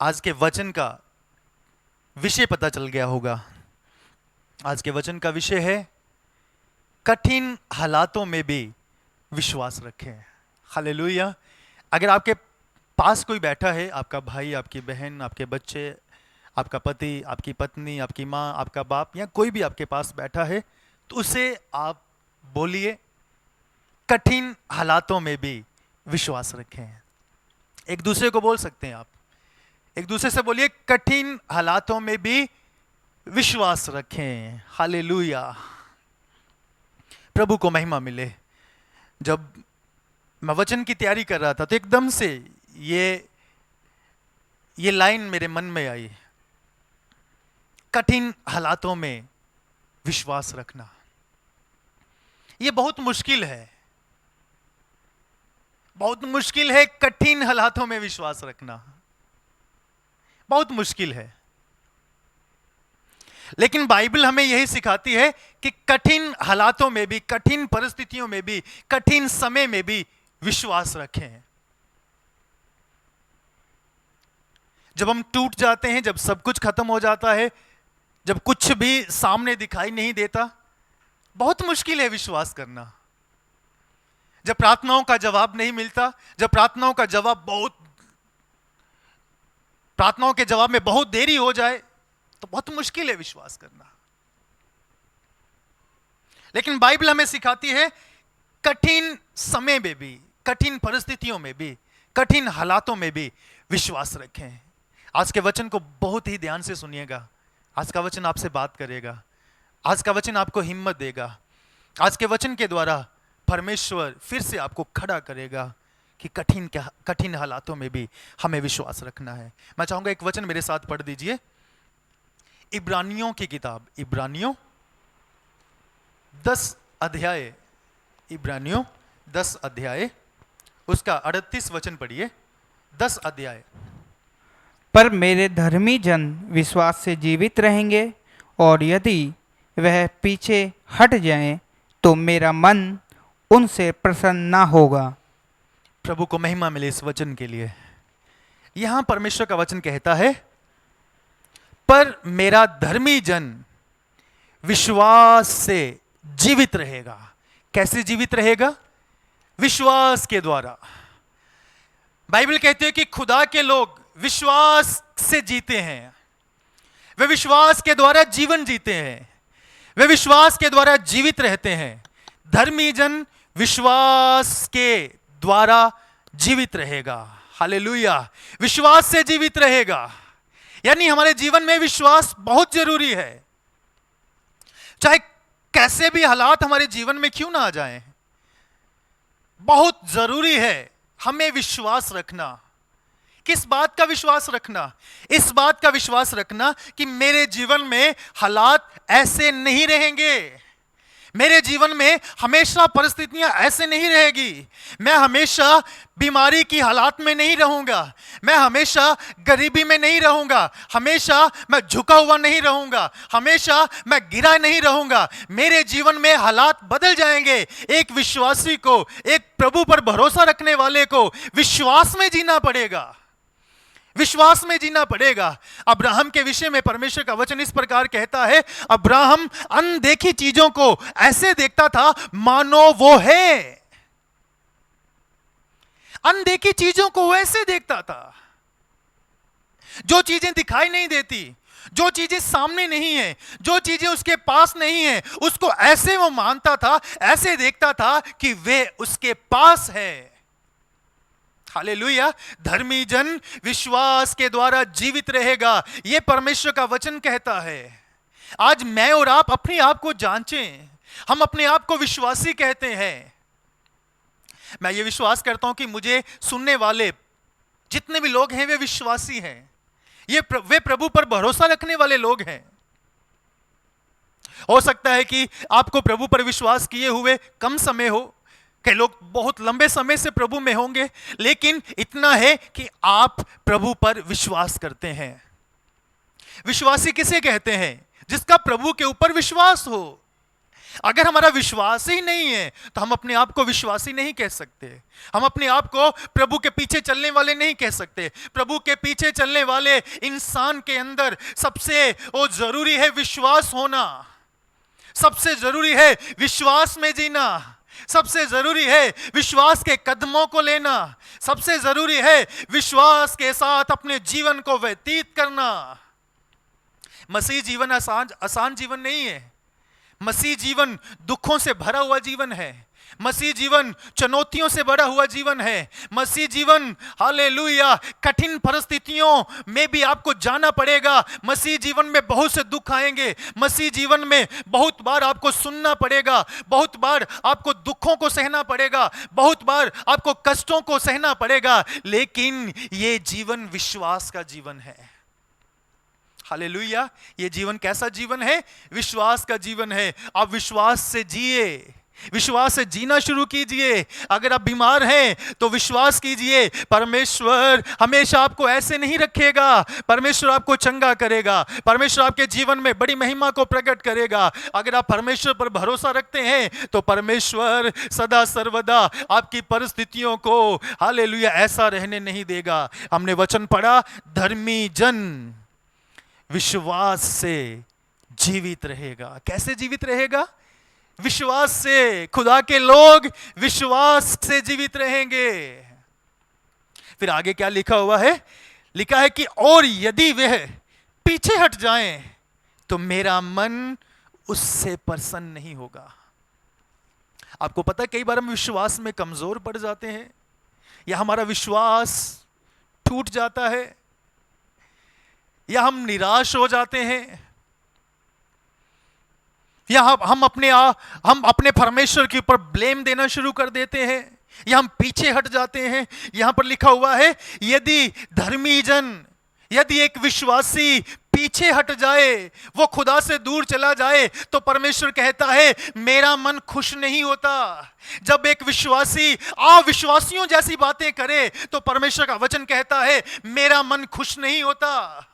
आज के वचन का विषय पता चल गया होगा। आज के वचन का विषय है कठिन हालातों में भी विश्वास रखें। हालेलुया। अगर आपके पास कोई बैठा है, आपका भाई, आपकी बहन, आपके बच्चे, आपका पति, आपकी पत्नी, आपकी माँ, आपका बाप, या कोई भी आपके पास बैठा है, तो उसे आप बोलिए कठिन हालातों में भी विश्वास रखें। एक दूसरे को बोल सकते हैं आप, एक दूसरे से बोलिए कठिन हालातों में भी विश्वास रखें। हालेलुया। प्रभु को महिमा मिले। जब मैं वचन की तैयारी कर रहा था तो एकदम से ये लाइन मेरे मन में आई, कठिन हालातों में विश्वास रखना। यह बहुत मुश्किल है, बहुत मुश्किल है। कठिन हालातों में विश्वास रखना बहुत मुश्किल है, लेकिन बाइबल हमें यही सिखाती है कि कठिन हालातों में भी, कठिन परिस्थितियों में भी, कठिन समय में भी विश्वास रखें। जब हम टूट जाते हैं, जब सब कुछ खत्म हो जाता है, जब कुछ भी सामने दिखाई नहीं देता, बहुत मुश्किल है विश्वास करना। जब प्रार्थनाओं का जवाब नहीं मिलता, जब प्रार्थनाओं के जवाब में बहुत देरी हो जाए, तो बहुत मुश्किल है विश्वास करना। लेकिन बाइबल हमें सिखाती है कठिन समय में भी, कठिन परिस्थितियों में भी, कठिन हालातों में भी विश्वास रखें। आज के वचन को बहुत ही ध्यान से सुनिएगा। आज का वचन आपसे बात करेगा। आज का वचन आपको हिम्मत देगा। आज के वचन के द्वारा परमेश्वर फिर से आपको खड़ा करेगा कि कठिन हालातों में भी हमें विश्वास रखना है। मैं चाहूंगा एक वचन मेरे साथ पढ़ दीजिए। इब्रानियों की किताब, इब्रानियों 10 अध्याय, इब्रानियों 10 अध्याय, उसका 38 वचन पढ़िए। 10 अध्याय। पर मेरे धर्मी जन विश्वास से जीवित रहेंगे, और यदि वह पीछे हट जाएं तो मेरा मन उनसे प्रसन्न ना होगा। प्रभु को महिमा मिले इस वचन के लिए। यहां परमेश्वर का वचन कहता है, पर मेरा धर्मी जन विश्वास से जीवित रहेगा। कैसे जीवित रहेगा? विश्वास के द्वारा। बाइबल कहती है कि खुदा के लोग विश्वास से जीते हैं। वे विश्वास के द्वारा जीवन जीते हैं। वे विश्वास के द्वारा जीवित रहते हैं। धर्मी जन विश्वास के द्वारा जीवित रहेगा। हालेलुया। विश्वास से जीवित रहेगा, यानी हमारे जीवन में विश्वास बहुत जरूरी है। चाहे कैसे भी हालात हमारे जीवन में क्यों ना आ जाएं, बहुत जरूरी है हमें विश्वास रखना। किस बात का विश्वास रखना? इस बात का विश्वास रखना कि मेरे जीवन में हालात ऐसे नहीं रहेंगे, मेरे जीवन में हमेशा परिस्थितियां ऐसे नहीं रहेगी, मैं हमेशा बीमारी की हालात में नहीं रहूंगा, मैं हमेशा गरीबी में नहीं रहूंगा, हमेशा मैं झुका हुआ नहीं रहूंगा, हमेशा मैं गिरा नहीं रहूंगा। मेरे जीवन में हालात बदल जाएंगे। एक विश्वासी को, एक प्रभु पर भरोसा रखने वाले को विश्वास में जीना पड़ेगा, विश्वास में जीना पड़ेगा। अब्राहम के विषय में परमेश्वर का वचन इस प्रकार कहता है, अब्राहम अनदेखी चीजों को ऐसे देखता था मानो वो है। अनदेखी चीजों को वैसे देखता था, जो चीजें दिखाई नहीं देती, जो चीजें सामने नहीं है, जो चीजें उसके पास नहीं है, उसको ऐसे वो मानता था, ऐसे देखता था कि वे उसके पास है। हालेलुया। धर्मी जन विश्वास के द्वारा जीवित रहेगा, यह परमेश्वर का वचन कहता है। आज मैं और आप अपने आप को जांचें। हम अपने आप को विश्वासी कहते हैं। मैं ये विश्वास करता हूं कि मुझे सुनने वाले जितने भी लोग हैं वे विश्वासी हैं, वे प्रभु पर भरोसा रखने वाले लोग हैं। हो सकता है कि आपको प्रभु पर विश्वास किए हुए कम समय हो, कई लोग बहुत लंबे समय से प्रभु में होंगे, लेकिन इतना है कि आप प्रभु पर विश्वास करते हैं। विश्वासी किसे कहते हैं? जिसका प्रभु के ऊपर विश्वास हो। अगर हमारा विश्वास ही नहीं है तो हम अपने आप को विश्वासी नहीं कह सकते, हम अपने आप को प्रभु के पीछे चलने वाले नहीं कह सकते। प्रभु के पीछे चलने वाले इंसान के अंदर सबसे वो जरूरी है विश्वास होना, सबसे जरूरी है विश्वास में जीना, सबसे जरूरी है विश्वास के कदमों को लेना, सबसे जरूरी है विश्वास के साथ अपने जीवन को व्यतीत करना। मसीह जीवन आसान जीवन नहीं है। मसीह जीवन दुखों से भरा हुआ जीवन है। मसीह जीवन चुनौतियों से भरा हुआ जीवन है। मसीह जीवन हालेलुया कठिन परिस्थितियों में भी आपको जाना पड़ेगा। मसीह जीवन में बहुत से दुख आएंगे। मसीह जीवन में बहुत बार आपको सुनना पड़ेगा, बहुत बार आपको दुखों को सहना पड़ेगा, बहुत बार आपको कष्टों को सहना पड़ेगा, लेकिन ये जीवन विश्वास का जीवन है। हालेलुया। ये जीवन कैसा जीवन है? विश्वास का जीवन है। आप विश्वास से जिए, विश्वास से जीना शुरू कीजिए। अगर आप बीमार हैं तो विश्वास कीजिए, परमेश्वर हमेशा आपको ऐसे नहीं रखेगा, परमेश्वर आपको चंगा करेगा, परमेश्वर आपके जीवन में बड़ी महिमा को प्रकट करेगा। अगर आप परमेश्वर पर भरोसा रखते हैं तो परमेश्वर सदा सर्वदा आपकी परिस्थितियों को हालेलुया ऐसा रहने नहीं देगा। हमने वचन पढ़ा, धर्मी जन विश्वास से जीवित रहेगा। कैसे जीवित रहेगा? विश्वास से। खुदा के लोग विश्वास से जीवित रहेंगे। फिर आगे क्या लिखा हुआ है? लिखा है कि और यदि वह पीछे हट जाएं तो मेरा मन उससे प्रसन्न नहीं होगा। आपको पता है कई बार हम विश्वास में कमजोर पड़ जाते हैं, या हमारा विश्वास टूट जाता है, या हम निराश हो जाते हैं, या हम अपने परमेश्वर के ऊपर ब्लेम देना शुरू कर देते हैं, या हम पीछे हट जाते हैं। यहां पर लिखा हुआ है यदि धर्मी जन, यदि एक विश्वासी पीछे हट जाए, वो खुदा से दूर चला जाए, तो परमेश्वर कहता है मेरा मन खुश नहीं होता। जब एक विश्वासी अविश्वासियों जैसी बातें करे तो परमेश्वर का वचन कहता है मेरा मन खुश नहीं होता।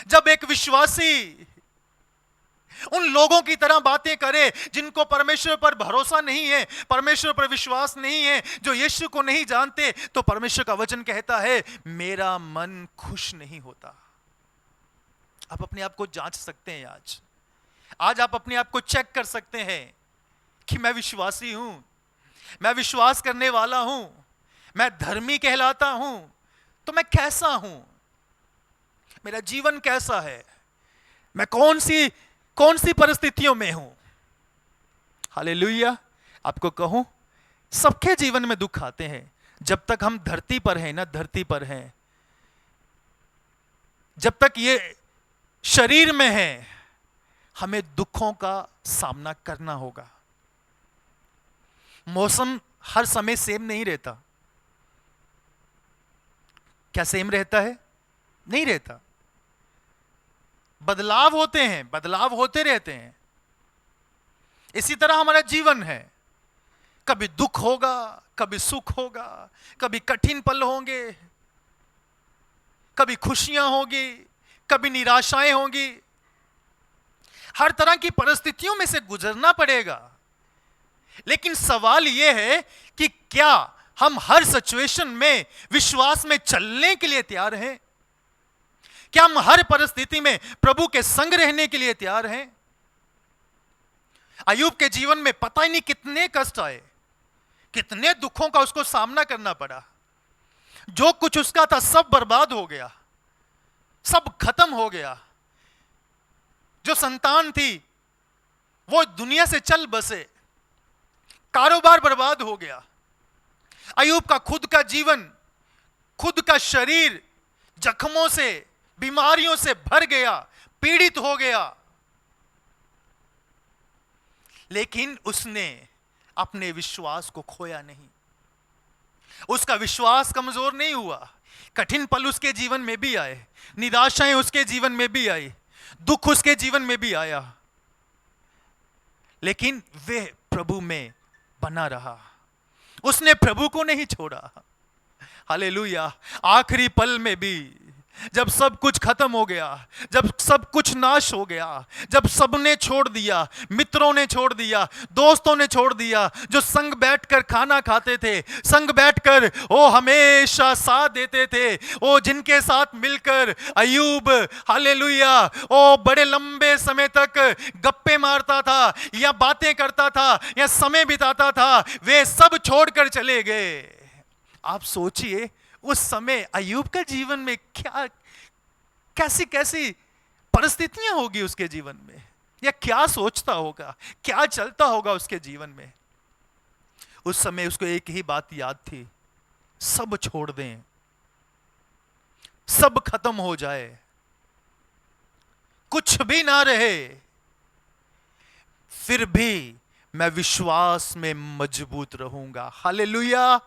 जब एक विश्वासी उन लोगों की तरह बातें करे जिनको परमेश्वर पर भरोसा नहीं है, परमेश्वर पर विश्वास नहीं है, जो यीशु को नहीं जानते, तो परमेश्वर का वचन कहता है मेरा मन खुश नहीं होता। आप अपने आप को जांच सकते हैं। आज आप अपने आप को चेक कर सकते हैं कि मैं विश्वासी हूं, मैं विश्वास करने वाला हूं, मैं धर्मी कहलाता हूं, तो मैं कैसा हूं, मेरा जीवन कैसा है, मैं कौन सी परिस्थितियों में हूं। हालेलुया। आपको कहूं, सबके जीवन में दुख आते हैं, जब तक हम धरती पर हैं ना, धरती पर हैं, जब तक ये शरीर में है, हमें दुखों का सामना करना होगा। मौसम हर समय सेम नहीं रहता। क्या सेम रहता है? नहीं रहता। बदलाव होते हैं, बदलाव होते रहते हैं। इसी तरह हमारा जीवन है, कभी दुख होगा, कभी सुख होगा, कभी कठिन पल होंगे, कभी खुशियां होगी, कभी निराशाएं होंगी। हर तरह की परिस्थितियों में से गुजरना पड़ेगा। लेकिन सवाल यह है कि क्या हम हर सिचुएशन में विश्वास में चलने के लिए तैयार हैं? क्या हम हर परिस्थिति में प्रभु के संग रहने के लिए तैयार हैं? अय्यूब के जीवन में पता ही नहीं कितने कष्ट आए, कितने दुखों का उसको सामना करना पड़ा। जो कुछ उसका था सब बर्बाद हो गया, सब खत्म हो गया। जो संतान थी वो दुनिया से चल बसे, कारोबार बर्बाद हो गया। अय्यूब का खुद का जीवन, खुद का शरीर जख्मों से, बीमारियों से भर गया, पीड़ित हो गया। लेकिन उसने अपने विश्वास को खोया नहीं, उसका विश्वास कमजोर नहीं हुआ। कठिन पल उसके जीवन में भी आए, निराशाएं उसके जीवन में भी आई, दुख उसके जीवन में भी आया, लेकिन वह प्रभु में बना रहा। उसने प्रभु को नहीं छोड़ा। हालेलुया। आखिरी पल में भी, जब सब कुछ खत्म हो गया, जब सब कुछ नाश हो गया, जब सबने छोड़ दिया, मित्रों ने छोड़ दिया, दोस्तों ने छोड़ दिया, जो संग बैठकर खाना खाते थे, संग बैठकर वो हमेशा साथ देते थे, वो जिनके साथ मिलकर अय्यूब हालेलुया वो बड़े लंबे समय तक गप्पे मारता था या बातें करता था या समय बिताता था, वे सब छोड़कर चले गए। आप सोचिए उस समय अय्यूब का जीवन में क्या कैसी कैसी परिस्थितियां होगी उसके जीवन में, या क्या सोचता होगा, क्या चलता होगा उसके जीवन में। उस समय उसको एक ही बात याद थी, सब छोड़ दें, सब खत्म हो जाए, कुछ भी ना रहे, फिर भी मैं विश्वास में मजबूत रहूंगा। Hallelujah,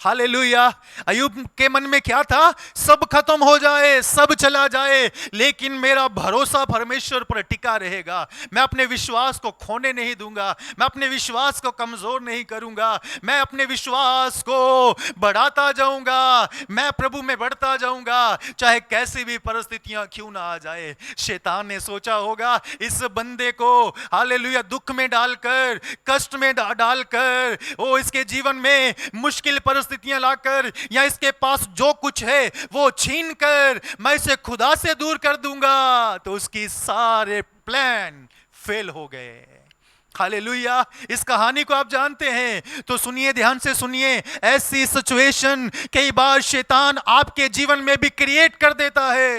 hallelujah. अय्यूब के मन में क्या था? सब खत्म हो जाए, सब चला जाए, लेकिन मेरा भरोसा परमेश्वर पर टिका रहेगा। मैं अपने विश्वास को खोने नहीं दूंगा, मैं अपने विश्वास को कमजोर नहीं करूंगा, मैं अपने विश्वास को बढ़ाता जाऊंगा, मैं प्रभु में बढ़ता जाऊंगा, चाहे कैसी भी परिस्थितियां क्यों ना आ जाए। शैतान ने सोचा होगा इस बंदे को हालेलुया दुख में डालकर, कष्ट में डालकर, वो इसके जीवन में मुश्किल परिस्थितियां लाकर, या इसके पास जो कुछ है वो छीन कर मैं इसे खुदा से दूर कर दूंगा, तो उसकी सारे प्लान फेल हो गए। हालेलुया। इस कहानी को आप जानते हैं तो सुनिए, ध्यान से सुनिए। ऐसी सिचुएशन कई बार शैतान आपके जीवन में भी क्रिएट कर देता है।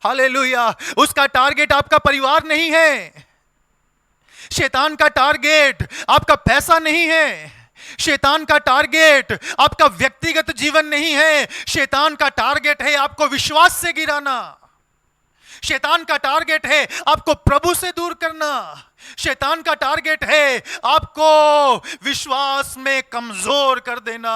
हालेलुया। उसका टारगेट आपका परिवार नहीं है, शैतान का टारगेट आपका पैसा नहीं है, शैतान का टारगेट आपका व्यक्तिगत जीवन नहीं है, शैतान का टारगेट है आपको विश्वास से गिराना, शैतान का टारगेट है आपको प्रभु से दूर करना, शैतान का टारगेट है आपको विश्वास में कमजोर कर देना।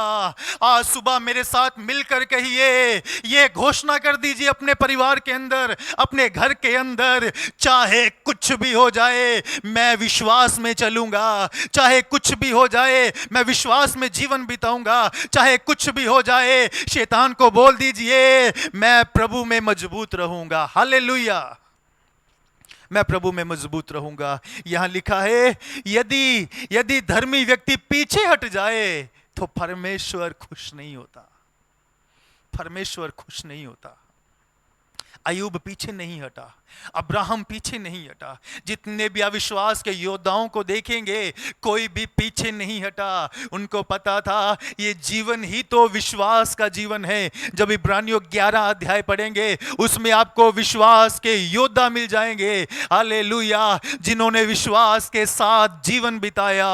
आज सुबह मेरे साथ मिलकर कहिए, ये घोषणा कर दीजिए अपने परिवार के अंदर, अपने घर के अंदर, चाहे कुछ भी हो जाए मैं विश्वास में चलूंगा, चाहे कुछ भी हो जाए मैं विश्वास में जीवन बिताऊंगा, चाहे कुछ भी हो जाए शैतान को बोल दीजिए मैं प्रभु में मजबूत रहूंगा। हालेलुया। मैं प्रभु में मजबूत रहूंगा। यहां लिखा है यदि धर्मी व्यक्ति पीछे हट जाए तो परमेश्वर खुश नहीं होता, परमेश्वर खुश नहीं होता। अयूब पीछे नहीं हटा, अब्राहम पीछे नहीं हटा। जितने भी अविश्वास के योद्धाओं को देखेंगे, कोई भी पीछे नहीं हटा। उनको पता था ये जीवन ही तो विश्वास का जीवन है। जब इब्रानियों 11 अध्याय पढ़ेंगे, उसमें आपको विश्वास के योद्धा मिल जाएंगे, हालेलुया, जिन्होंने विश्वास के साथ जीवन बिताया।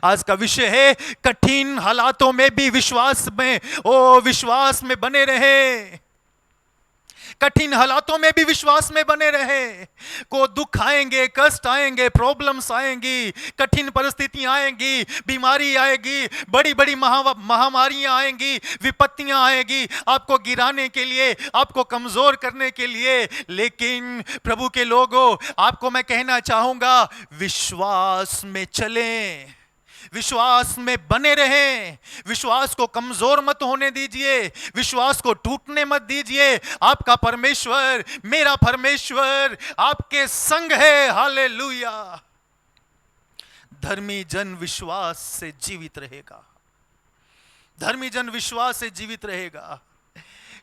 आज का विषय है कठिन हालातों में भी विश्वास में बने रहे। कठिन हालातों में भी विश्वास में बने रहे। को दुख आएंगे, कष्ट आएंगे, प्रॉब्लम्स आएंगी, कठिन परिस्थितियां आएंगी, बीमारी आएगी, बड़ी बड़ी महामारियां आएंगी, विपत्तियां आएगी, आपको गिराने के लिए, आपको कमजोर करने के लिए। लेकिन प्रभु के लोगों, आपको मैं कहना चाहूंगा, विश्वास में चलें, विश्वास में बने रहें, विश्वास को कमजोर मत होने दीजिए, विश्वास को टूटने मत दीजिए। आपका परमेश्वर, मेरा परमेश्वर आपके संग है, हालेलुया। धर्मी जन विश्वास से जीवित रहेगा, धर्मी जन विश्वास से जीवित रहेगा।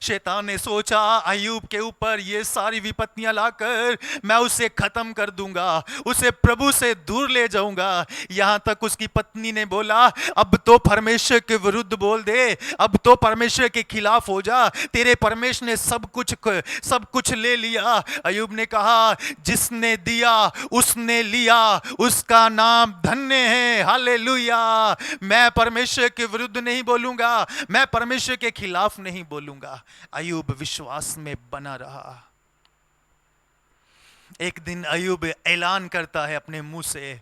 शैतान ने सोचा अय्यूब के ऊपर ये सारी विपत्तियां लाकर मैं उसे खत्म कर दूंगा, उसे प्रभु से दूर ले जाऊंगा। यहां तक उसकी पत्नी ने बोला, अब तो परमेश्वर के विरुद्ध बोल दे, अब तो परमेश्वर के खिलाफ हो जा, तेरे परमेश्वर ने सब कुछ ले लिया। अय्यूब ने कहा, जिसने दिया उसने लिया, उसका नाम धन्य है, हालेलुया। मैं परमेश्वर के विरुद्ध नहीं बोलूंगा, मैं परमेश्वर के खिलाफ नहीं बोलूंगा। अय्यूब विश्वास में बना रहा। एक दिन अय्यूब ऐलान करता है अपने मुंह से,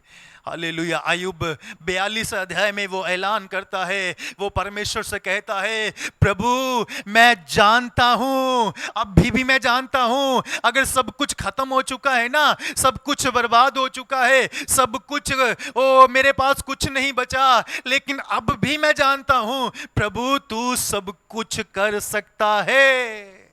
हालेलुया। अय्यूब 42 अध्याय में वो ऐलान करता है, वो परमेश्वर से कहता है, प्रभु मैं जानता हूं, अभी भी मैं जानता हूं, अगर सब कुछ खत्म हो चुका है ना, सब कुछ बर्बाद हो चुका है, सब कुछ मेरे पास कुछ नहीं बचा, लेकिन अब भी मैं जानता हूं प्रभु तू सब कुछ कर सकता है।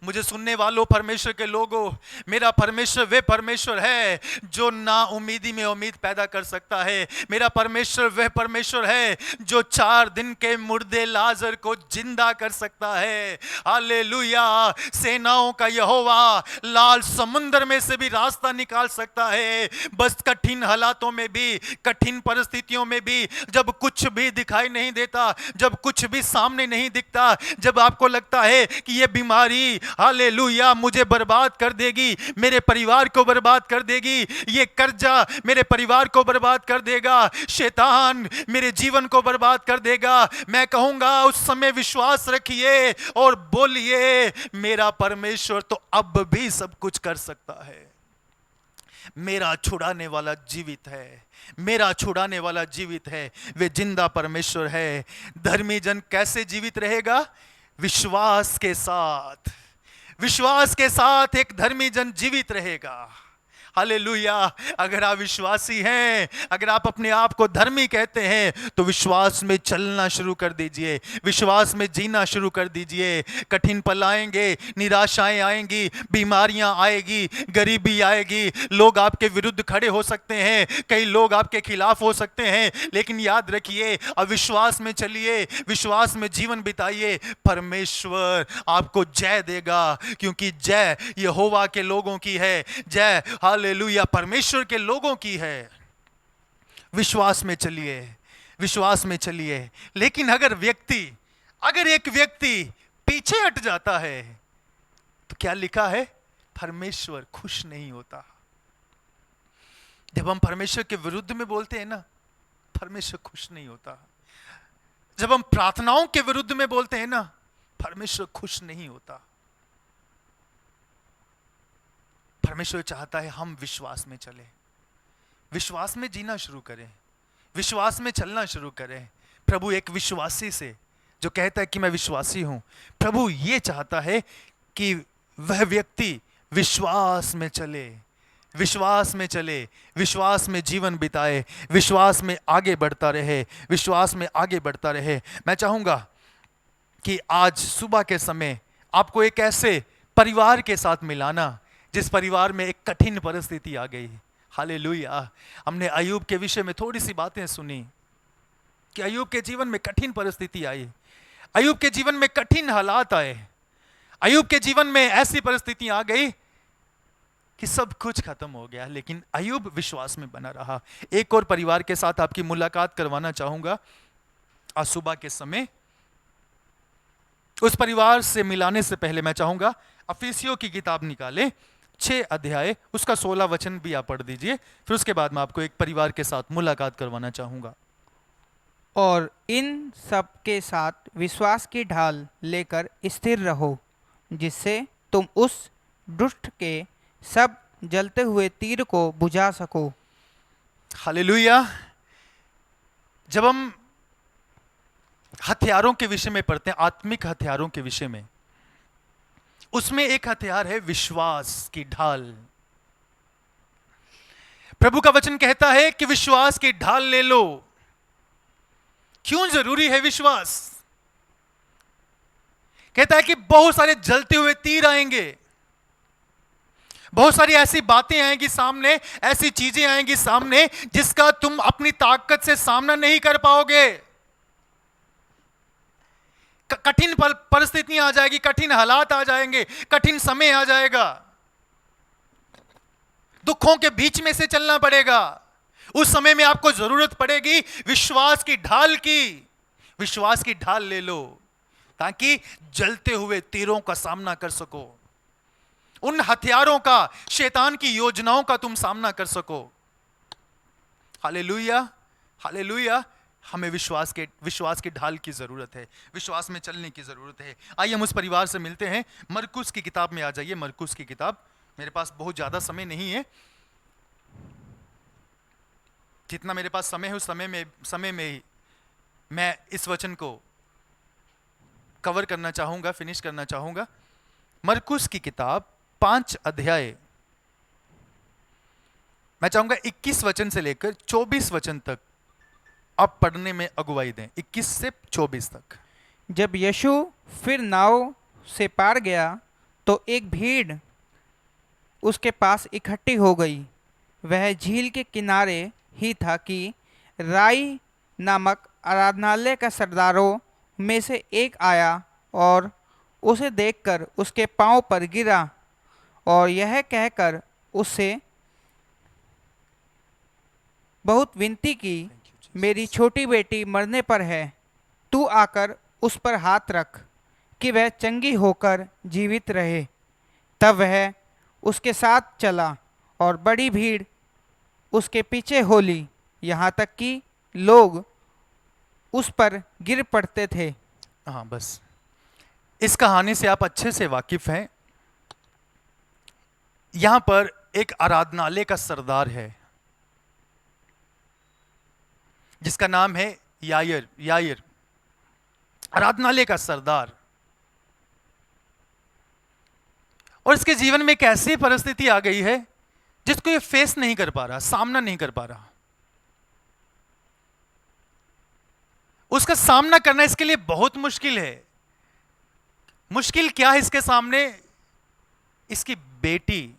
मुझे सुनने वालों, परमेश्वर के लोगों, मेरा परमेश्वर वे परमेश्वर है जो ना उम्मीदी में उम्मीद पैदा कर सकता है। मेरा परमेश्वर वह परमेश्वर है जो 4 दिन के मुर्दे लाजर को जिंदा कर सकता है, हालेलुया। सेनाओं का यहोवा लाल समुद्र में से भी रास्ता निकाल सकता है। बस कठिन हालातों में भी, कठिन परिस्थितियों में भी, जब कुछ भी दिखाई नहीं देता, जब कुछ भी सामने नहीं दिखता, जब आपको लगता है कि ये बीमारी, हालेलुया, मुझे बर्बाद कर देगी, मेरे परिवार को बर्बाद कर देगी, ये कर्जा मेरे परिवार को बर्बाद कर देगा, शैतान मेरे जीवन को बर्बाद कर देगा, मैं कहूंगा उस समय विश्वास रखिए और बोलिए, मेरा परमेश्वर तो अब भी सब कुछ कर सकता है। मेरा छुड़ाने वाला जीवित है, मेरा छुड़ाने वाला जीवित है, वे जिंदा परमेश्वर है। धर्मी जन कैसे जीवित रहेगा? विश्वास के साथ। विश्वास के साथ एक धर्मी जन जीवित रहेगा, हालेलुया। अगर आप विश्वासी हैं, अगर आप अपने आप को धर्मी कहते हैं, तो विश्वास में चलना शुरू कर दीजिए, विश्वास में जीना शुरू कर दीजिए। कठिन पल आएंगे, निराशाएं आएंगी, बीमारियां आएगी, गरीबी आएगी, लोग आपके विरुद्ध खड़े हो सकते हैं, कई लोग आपके खिलाफ हो सकते हैं, लेकिन याद रखिए, अविश्वास में चलिए, विश्वास में जीवन बिताइए, परमेश्वर आपको जय देगा, क्योंकि जय यहोवा के लोगों की है, जय हालेलुया परमेश्वर के लोगों की है। विश्वास में चलिए, विश्वास में चलिए। लेकिन अगर एक व्यक्ति पीछे हट जाता है, तो क्या लिखा है? परमेश्वर खुश नहीं होता। जब हम परमेश्वर के विरुद्ध में बोलते हैं ना, परमेश्वर खुश नहीं होता। जब हम प्रार्थनाओं के विरुद्ध में बोलते हैं ना, परमेश्वर खुश नहीं होता। परमेश्वर चाहता है हम विश्वास में चलें, विश्वास में जीना शुरू करें, विश्वास में चलना शुरू करें। प्रभु एक विश्वासी से जो कहता है कि मैं विश्वासी हूं, प्रभु ये चाहता है कि वह व्यक्ति विश्वास में चले, विश्वास में चले, विश्वास में जीवन बिताए, विश्वास में आगे बढ़ता रहे, विश्वास में आगे बढ़ता रहे। मैं चाहूंगा कि आज सुबह के समय आपको एक ऐसे परिवार के साथ मिलाना जिस परिवार में एक कठिन परिस्थिति आ गई। हालेलुया। हमने अय्यूब के विषय में थोड़ी सी बातें सुनी कि अय्यूब के जीवन में कठिन परिस्थिति आई, अय्यूब के जीवन में कठिन हालात आए। अय्यूब के जीवन में ऐसी परिस्थिति आ गई कि सब कुछ खत्म हो गया, लेकिन अय्यूब विश्वास में बना रहा। एक और परिवार के साथ आपकी मुलाकात करवाना चाहूंगा आज सुबह के समय। उस परिवार से मिलाने से पहले मैं चाहूंगा अफिसियों की किताब निकालें, 6 अध्याय, उसका 16 वचन भी आप पढ़ दीजिए। फिर उसके बाद मैं आपको एक परिवार के साथ मुलाकात करवाना चाहूंगा। और इन सब के साथ विश्वास की ढाल लेकर स्थिर रहो, जिससे तुम उस दुष्ट के सब जलते हुए तीर को बुझा सको। हालेलुया। जब हम हथियारों के विषय में पढ़ते हैं, आत्मिक हथियारों के विषय में, उसमें एक हथियार है विश्वास की ढाल। प्रभु का वचन कहता है कि विश्वास की ढाल ले लो। क्यों जरूरी है विश्वास? कहता है कि बहुत सारे जलते हुए तीर आएंगे, बहुत सारी ऐसी बातें आएंगी सामने, ऐसी चीजें आएंगी सामने जिसका तुम अपनी ताकत से सामना नहीं कर पाओगे। कठिन परिस्थितियां आ जाएगी, कठिन हालात आ जाएंगे, कठिन समय आ जाएगा, दुखों के बीच में से चलना पड़ेगा। उस समय में आपको जरूरत पड़ेगी विश्वास की ढाल की। विश्वास की ढाल ले लो ताकि जलते हुए तीरों का सामना कर सको, उन हथियारों का, शैतान की योजनाओं का तुम सामना कर सको। Hallelujah, hallelujah. हमें विश्वास की ढाल की जरूरत है, विश्वास में चलने की जरूरत है। आइए हम उस परिवार से मिलते हैं। मरकुस की किताब में आ जाइए। मरकुस की किताब, मेरे पास बहुत ज्यादा समय नहीं है, जितना मेरे पास समय है उस समय में ही मैं इस वचन को कवर करना चाहूंगा, फिनिश करना चाहूंगा। मरकुस की किताब 5 अध्याय, मैं चाहूंगा 21 वचन से लेकर 24 वचन तक आप पढ़ने में अगुवाई दें। 21 से 24 तक। जब यीशु फिर नाव से पार गया तो एक भीड़ उसके पास इकट्ठी हो गई। वह झील के किनारे ही था कि राई नामक आराधनालय का सरदारों में से एक आया और उसे देखकर उसके पांव पर गिरा और यह कहकर उससे बहुत विनती की, मेरी छोटी बेटी मरने पर है, तू आकर उस पर हाथ रख कि वह चंगी होकर जीवित रहे। तब वह उसके साथ चला और बड़ी भीड़ उसके पीछे हो ली, यहाँ तक कि लोग उस पर गिर पड़ते थे। हाँ, बस इस कहानी से आप अच्छे से वाकिफ हैं। यहां पर एक आराधनालय का सरदार है जिसका नाम है यायर, आराधनालय का सरदार। और इसके जीवन में एक ऐसी परिस्थिति आ गई है जिसको ये फेस नहीं कर पा रहा, सामना नहीं कर पा रहा। उसका सामना करना इसके लिए बहुत मुश्किल है। मुश्किल क्या है इसके सामने? इसकी बेटी,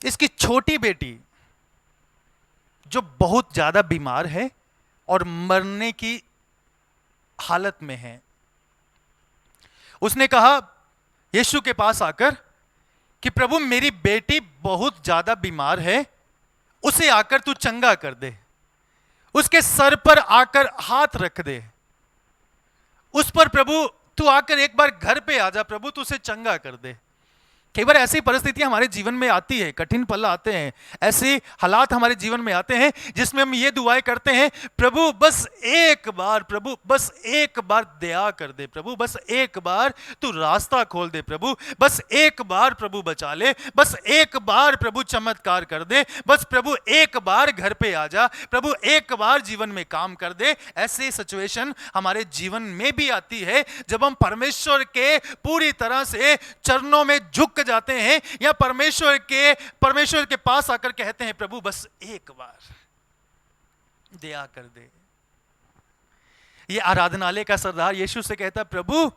इसकी छोटी बेटी जो बहुत ज्यादा बीमार है और मरने की हालत में है। उसने कहा यीशु के पास आकर कि प्रभु मेरी बेटी बहुत ज्यादा बीमार है, उसे आकर तू चंगा कर दे, उसके सर पर आकर हाथ रख दे, उस पर प्रभु तू आकर एक बार घर पे आ जा, प्रभु तू उसे चंगा कर दे। कई बार ऐसी परिस्थितियां हमारे जीवन में आती है, कठिन पल आते हैं, ऐसे हालात हमारे जीवन में आते हैं जिसमें हम ये दुआएं करते हैं, प्रभु बस एक बार, प्रभु बस एक बार दया कर दे, प्रभु बस एक बार तू रास्ता खोल दे, प्रभु बस एक बार प्रभु बचा ले, बस एक बार प्रभु चमत्कार कर दे, बस प्रभु एक बार घर पे आ जा, प्रभु एक बार जीवन में काम कर दे। ऐसे सिचुएशन हमारे जीवन में भी आती है जब हम परमेश्वर के पूरी तरह से चरणों में झुक जाते हैं या परमेश्वर के पास आकर कहते हैं प्रभु बस एक बार दया कर दे। ये आराधनालय का सरदार यीशु से कहता, प्रभु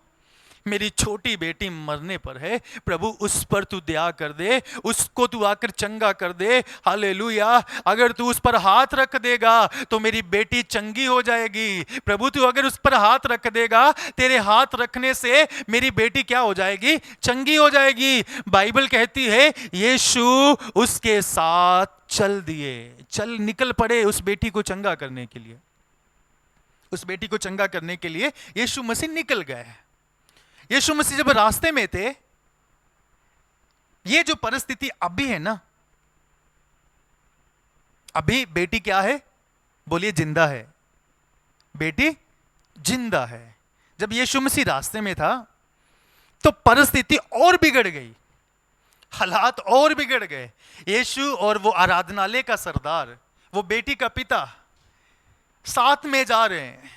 मेरी छोटी बेटी मरने पर है, प्रभु उस पर तू दया कर दे, उसको तू आकर चंगा कर दे। हालेलुया। अगर तू उस पर हाथ रख देगा तो मेरी बेटी चंगी हो जाएगी। प्रभु तू अगर उस पर हाथ रख देगा, तेरे हाथ रखने से मेरी बेटी क्या हो जाएगी? चंगी हो जाएगी। बाइबल कहती है यीशु उसके साथ चल दिए, चल निकल पड़े उस बेटी को चंगा करने के लिए। उस बेटी को चंगा करने के लिए यीशु मसीह निकल गए। यीशु मसीह जब रास्ते में थे, ये जो परिस्थिति अभी है ना, अभी बेटी क्या है? बोलिए जिंदा है। बेटी जिंदा है। जब यीशु मसीह रास्ते में था तो परिस्थिति और बिगड़ गई, हालात और बिगड़ गए। यीशु और वो आराधनालय का सरदार, वो बेटी का पिता साथ में जा रहे हैं,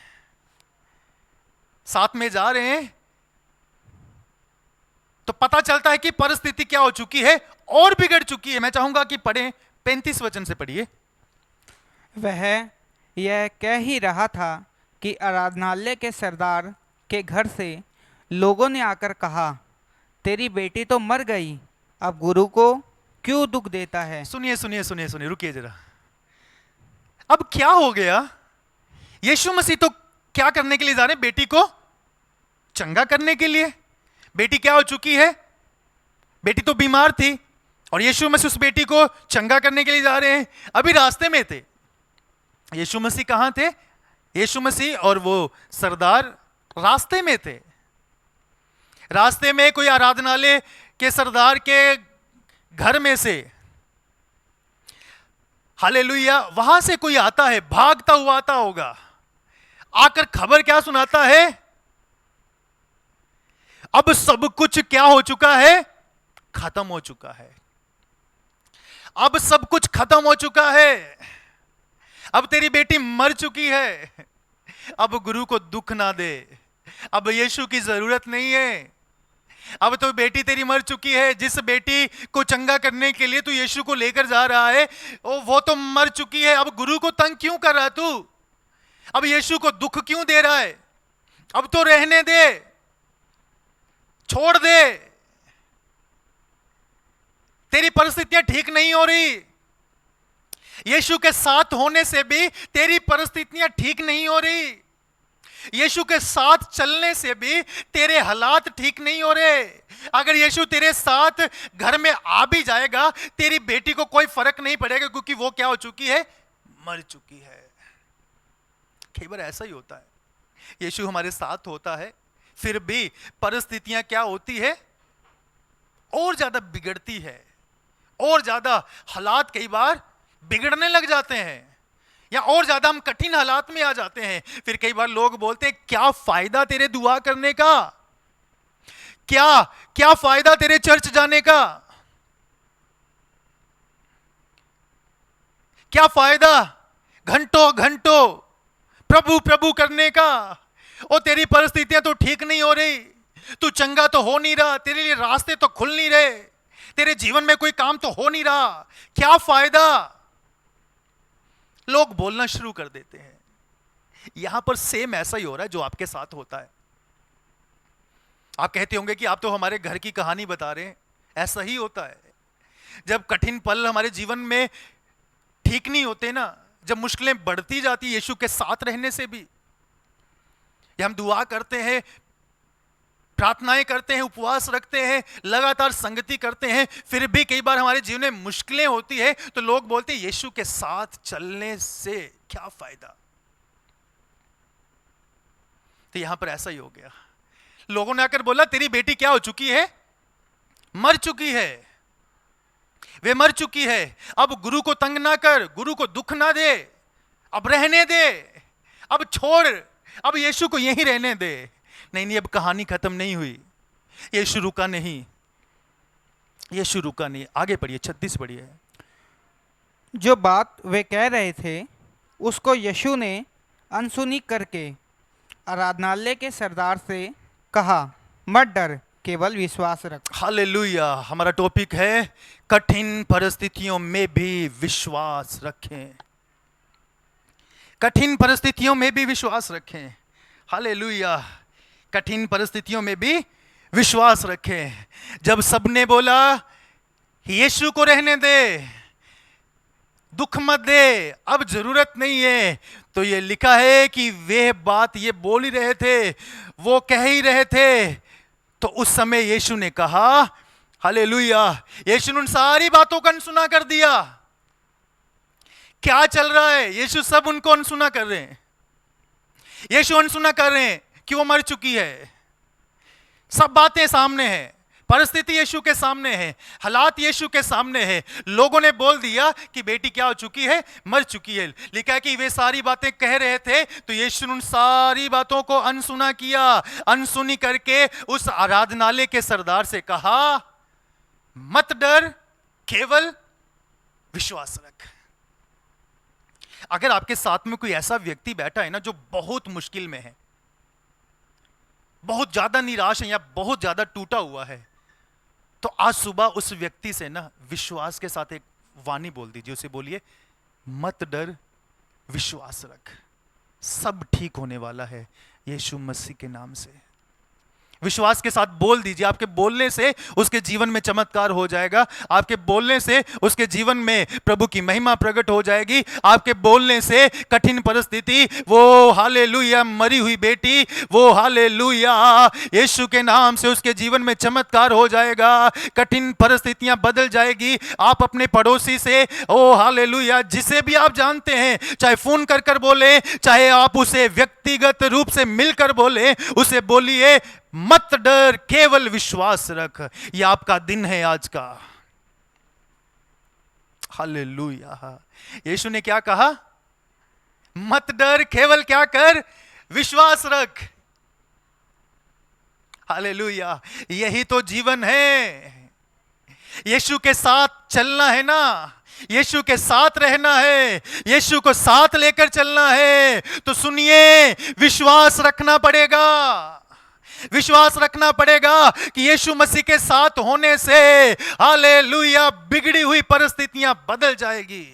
साथ में जा रहे हैं तो पता चलता है कि परिस्थिति क्या हो चुकी है और बिगड़ चुकी है। मैं चाहूंगा कि पढ़ें, 35 वचन से पढ़िए। वह यह कह ही रहा था कि आराधनालय के सरदार के घर से लोगों ने आकर कहा, तेरी बेटी तो मर गई, अब गुरु को क्यों दुख देता है? सुनिए सुनिए सुनिए सुनिए, रुकिए जरा। अब क्या हो गया? यीशु मसीह तो क्या करने के लिए जा रहे हैं? बेटी को चंगा करने के लिए। बेटी क्या हो चुकी है? बेटी तो बीमार थी और यीशु मसीह उस बेटी को चंगा करने के लिए जा रहे हैं। अभी रास्ते में थे। यीशु मसीह कहां थे? यीशु मसीह और वो सरदार रास्ते में थे। रास्ते में कोई आराधनालय के सरदार के घर में से, हालेलुया, वहां से कोई आता है, भागता हुआ आता होगा, आकर खबर क्या सुनाता है? अब सब कुछ क्या हो चुका है? खत्म हो चुका है। अब सब कुछ खत्म हो चुका है। अब तेरी बेटी मर चुकी है। अब गुरु को दुख ना दे, अब यीशु की जरूरत नहीं है। अब तो बेटी तेरी मर चुकी है। जिस बेटी को चंगा करने के लिए तू यीशु को लेकर जा रहा है, वो तो मर चुकी है। अब गुरु को तंग क्यों कर रहा है तू? अब यीशु को दुख क्यों दे रहा है? अब तो रहने दे, छोड़ दे। तेरी परिस्थितियां ठीक नहीं हो रही। यीशु के साथ होने से भी तेरी परिस्थितियां ठीक नहीं हो रही। यीशु के साथ चलने से भी तेरे हालात ठीक नहीं हो रहे। अगर यीशु तेरे साथ घर में आ भी जाएगा, तेरी बेटी को कोई फर्क नहीं पड़ेगा, क्योंकि वो क्या हो चुकी है? मर चुकी है। कई बार ऐसा ही होता है, यीशु हमारे साथ होता है, फिर भी परिस्थितियां क्या होती है? और ज्यादा बिगड़ती है, और ज्यादा हालात कई बार बिगड़ने लग जाते हैं, या और ज्यादा हम कठिन हालात में आ जाते हैं। फिर कई बार लोग बोलते हैं, क्या फायदा तेरे दुआ करने का? क्या फायदा तेरे चर्च जाने का? क्या फायदा घंटों घंटों प्रभु प्रभु करने का? और तेरी परिस्थितियां तो ठीक नहीं हो रही, तू चंगा तो हो नहीं रहा, तेरे लिए रास्ते तो खुल नहीं रहे, तेरे जीवन में कोई काम तो हो नहीं रहा, क्या फायदा? लोग बोलना शुरू कर देते हैं। यहां पर सेम ऐसा ही हो रहा है जो आपके साथ होता है। आप कहते होंगे कि आप तो हमारे घर की कहानी बता रहे हैं। ऐसा ही होता है। जब कठिन पल हमारे जीवन में ठीक नहीं होते ना, जब मुश्किलें बढ़ती जाती यीशु के साथ रहने से भी, या हम दुआ करते हैं, प्रार्थनाएं करते हैं, उपवास रखते हैं, लगातार संगति करते हैं, फिर भी कई बार हमारे जीवन में मुश्किलें होती है, तो लोग बोलते हैं यीशु के साथ चलने से क्या फायदा? तो यहां पर ऐसा ही हो गया। लोगों ने आकर बोला, तेरी बेटी क्या हो चुकी है? मर चुकी है। वे मर चुकी है। अब गुरु को तंग ना कर, गुरु को दुख ना दे, अब रहने दे, अब छोड़, अब यीशु को यहीं रहने दे। नहीं, अब कहानी खत्म नहीं हुई। यीशु रुका नहीं, यीशु रुका नहीं। आगे पढ़िए, 36 पढ़िए। जो बात वे कह रहे थे उसको यीशु ने अनसुनी करके आराधनालय के सरदार से कहा, मत डर, केवल विश्वास रख। हालेलुया। हमारा टॉपिक है कठिन परिस्थितियों में भी विश्वास रखें। कठिन परिस्थितियों में भी विश्वास रखें। हालेलुया। कठिन परिस्थितियों में भी विश्वास रखें। जब सबने बोला यीशु को रहने दे, दुख मत दे, अब जरूरत नहीं है, तो ये लिखा है कि वे बात ये बोल ही रहे थे, वो कह ही रहे थे, तो उस समय यीशु ने कहा हालेलुया। यीशु ने उन सारी बातों को अनसुना कर दिया। क्या चल रहा है, यीशु सब उनको अनसुना कर रहे हैं। यीशु अनसुना कर रहे हैं कि वो मर चुकी है। सब बातें सामने हैं, परिस्थिति यीशु के सामने है, हालात यीशु के सामने है। लोगों ने बोल दिया कि बेटी क्या हो चुकी है, मर चुकी है। लिखा है कि वे सारी बातें कह रहे थे, तो यीशु ने उन सारी बातों को अनसुना किया। अनसुनी करके उस आराधनालय के सरदार से कहा मत डर, केवल विश्वास रख। अगर आपके साथ में कोई ऐसा व्यक्ति बैठा है ना जो बहुत मुश्किल में है, बहुत ज्यादा निराश है या बहुत ज्यादा टूटा हुआ है, तो आज सुबह उस व्यक्ति से ना विश्वास के साथ एक वाणी बोल दीजिए। उसे बोलिए मत डर, विश्वास रख, सब ठीक होने वाला है यीशु मसीह के नाम से। विश्वास के साथ बोल दीजिए। आपके बोलने से उसके जीवन में चमत्कार हो जाएगा। आपके बोलने से उसके जीवन में प्रभु की महिमा प्रकट हो जाएगी। आपके बोलने से कठिन परिस्थिति, वो हालेलुया मरी हुई बेटी, वो हालेलुया यीशु के नाम से उसके जीवन में चमत्कार हो जाएगा। कठिन परिस्थितियां बदल जाएगी। आप अपने पड़ोसी से, ओ हालेलुया, जिसे भी आप जानते हैं, चाहे फोन कर कर बोले, चाहे आप उसे व्यक्तिगत रूप से मिलकर बोले, उसे बोलिए मत डर, केवल विश्वास रख। ये आपका दिन है आज का। हालेलुया। यीशु ने क्या कहा? मत डर, केवल क्या कर, विश्वास रख। हालेलुया। यही तो जीवन है। यीशु के साथ चलना है ना, यीशु के साथ रहना है, यीशु को साथ लेकर चलना है। तो सुनिए, विश्वास रखना पड़ेगा। विश्वास रखना पड़ेगा कि यीशु मसीह के साथ होने से हालेलुया बिगड़ी हुई परिस्थितियां बदल जाएगी।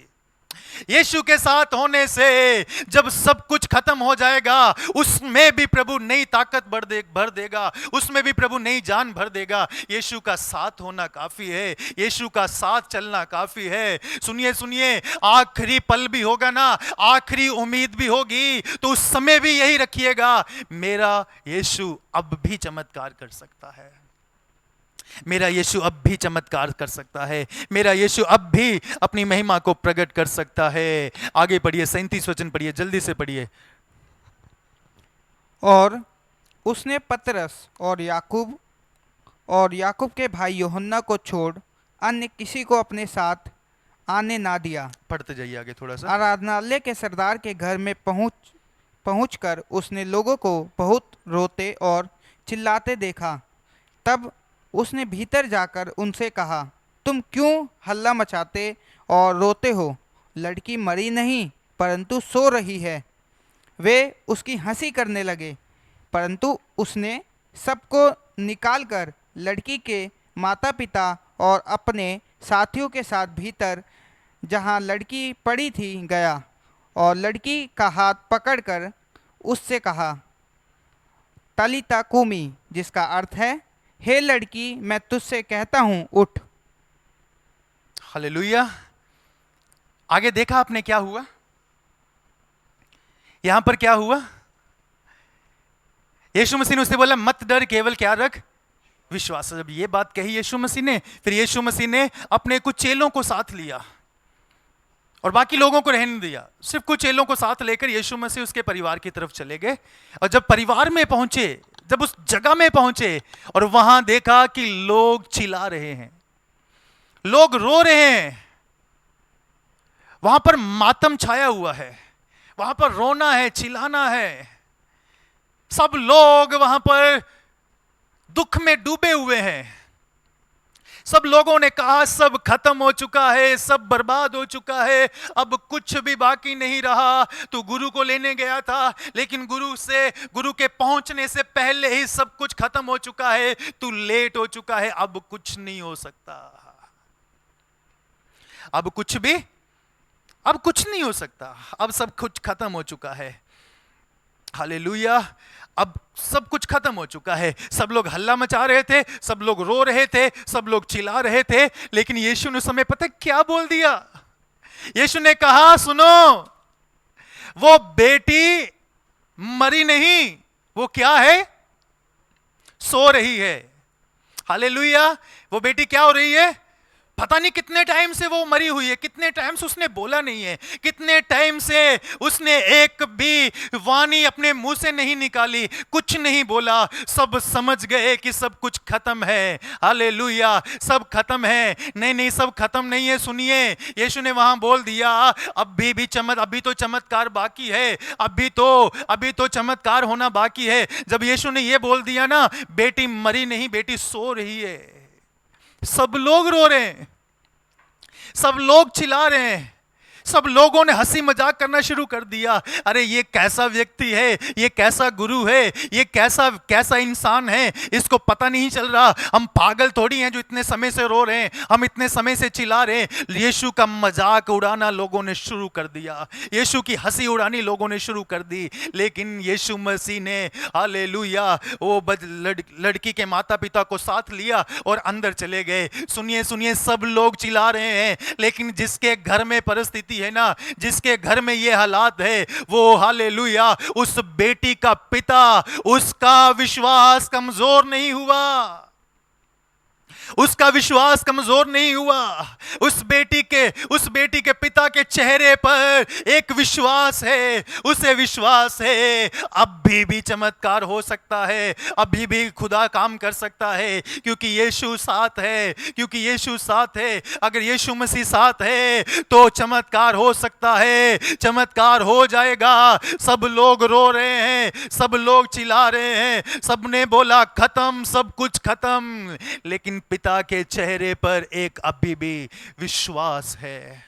यीशु के साथ होने से जब सब कुछ खत्म हो जाएगा, उसमें भी प्रभु नई ताकत भर देगा, उसमें भी प्रभु नई जान भर देगा। यीशु का साथ होना काफी है, यीशु का साथ चलना काफी है। सुनिए सुनिए, आखिरी पल भी होगा ना, आखिरी उम्मीद भी होगी, तो उस समय भी यही रखिएगा, मेरा यीशु अब भी चमत्कार कर सकता है, मेरा यीशु अब भी चमत्कार कर सकता है, मेरा यीशु अब भी अपनी महिमा को प्रकट कर सकता है। आगे पढ़िए, 37 वचन पढ़िए, जल्दी से पढ़िए। और उसने पतरस और याकूब के भाई यूहन्ना को छोड़ अन्य किसी को अपने साथ आने ना दिया। पढ़ते जाइए आगे थोड़ा सा। आराधनालय के सरदार के घर में पहुंचकर उसने लोगों को बहुत रोते और चिल्लाते देखा। तब उसने भीतर जाकर उनसे कहा, तुम क्यों हल्ला मचाते और रोते हो? लड़की मरी नहीं परंतु सो रही है। वे उसकी हंसी करने लगे, परंतु उसने सबको निकालकर लड़की के माता पिता और अपने साथियों के साथ भीतर जहाँ लड़की पड़ी थी गया और लड़की का हाथ पकड़कर उससे कहा, तलीता कूमी, जिसका अर्थ है, हे लड़की, मैं तुझसे कहता हूं, उठ। हालेलुया। आगे देखा आपने क्या हुआ? यहां पर क्या हुआ? यीशु मसीह ने उससे बोला मत डर, केवल क्या रख, विश्वास। जब ये बात कही यीशु मसीह ने, फिर यीशु मसीह ने अपने कुछ चेलों को साथ लिया और बाकी लोगों को रहने दिया। सिर्फ कुछ चेलों को साथ लेकर यीशु मसीह उसके परिवार की तरफ चले गए। और जब परिवार में पहुंचे, जब उस जगह में पहुंचे और वहां देखा कि लोग चिल्ला रहे हैं, लोग रो रहे हैं, वहां पर मातम छाया हुआ है, वहां पर रोना है, चिल्लाना है। सब लोग वहां पर दुख में डूबे हुए हैं। सब लोगों ने कहा सब खत्म हो चुका है, सब बर्बाद हो चुका है, अब कुछ भी बाकी नहीं रहा। तू गुरु को लेने गया था, लेकिन गुरु के पहुंचने से पहले ही सब कुछ खत्म हो चुका है। तू लेट हो चुका है, अब कुछ नहीं हो सकता, अब कुछ नहीं हो सकता, अब सब कुछ खत्म हो चुका है। हालेलुया। अब सब कुछ खत्म हो चुका है, सब लोग हल्ला मचा रहे थे, सब लोग रो रहे थे, सब लोग चिल्ला रहे थे, लेकिन यीशु ने उस समय पता है क्या बोल दिया? यीशु ने कहा, सुनो, वो बेटी मरी नहीं, वो क्या है? सो रही है। हालेलुया। वो बेटी क्या हो रही है? पता नहीं कितने टाइम से वो मरी हुई है, कितने टाइम से उसने बोला नहीं है, कितने टाइम से उसने एक भी वाणी अपने मुंह से नहीं निकाली, कुछ नहीं बोला। सब समझ गए कि सब कुछ खत्म है। हालेलुया, सब खत्म है। नहीं नहीं, सब खत्म नहीं है। सुनिए, यीशु ने वहां बोल दिया, अभी तो चमत्कार बाकी है, अभी तो चमत्कार होना बाकी है। जब यीशु ने ये बोल दिया ना, बेटी मरी नहीं, बेटी सो रही है, सब लोग रो रहे हैं, सब लोग चिल्ला रहे हैं, सब लोगों ने हंसी मजाक करना शुरू कर दिया। अरे ये कैसा व्यक्ति है, ये कैसा गुरु है, ये कैसा इंसान है, इसको पता नहीं चल रहा। हम पागल थोड़ी हैं जो इतने समय से रो रहे हैं, हम इतने समय से चिल्ला रहे हैं। यीशु का मजाक उड़ाना लोगों ने शुरू कर दिया, यीशु की हंसी उड़ानी लोगों ने शुरू कर दी। लेकिन यीशु मसीह ने, हालेलुया, वो लड़की के माता पिता को साथ लिया और अंदर चले गए। सुनिए सुनिए, सब लोग चिल्ला रहे हैं, लेकिन जिसके घर में परिस्थिति है ना, जिसके घर में ये हालात है, वो, हालेलुया, उस बेटी का पिता, उसका विश्वास कमजोर नहीं हुआ, उसका विश्वास कमजोर नहीं हुआ। उस बेटी के पिता के चेहरे पर एक विश्वास है, उसे विश्वास है अभी भी चमत्कार हो सकता है, अभी भी खुदा काम कर सकता है, क्योंकि यीशु साथ है, क्योंकि यीशु साथ है। अगर यीशु मसीह साथ है तो चमत्कार हो सकता है, चमत्कार हो जाएगा। सब लोग रो रहे हैं, सब लोग चिल्ला रहे हैं, सबने बोला खत्म, सब कुछ खत्म, लेकिन पिता के चेहरे पर एक अभी भी विश्वास है,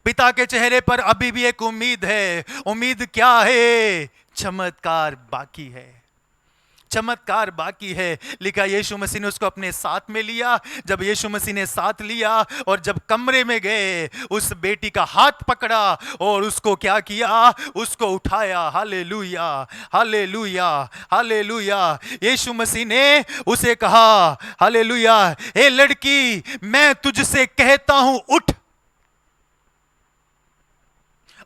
पिता के चेहरे पर अभी भी एक उम्मीद है। उम्मीद क्या है? चमत्कार बाकी है, चमत्कार बाकी है। लिखा, यीशु मसीह ने उसको अपने साथ में लिया। जब यीशु मसीह ने साथ लिया और जब कमरे में गए, उस बेटी का हाथ पकड़ा और उसको क्या किया? उसको उठाया। Hallelujah, hallelujah, hallelujah. यीशु मसीह ने उसे कहा, हालेलुया, हे लड़की, मैं तुझसे कहता हूं उठ।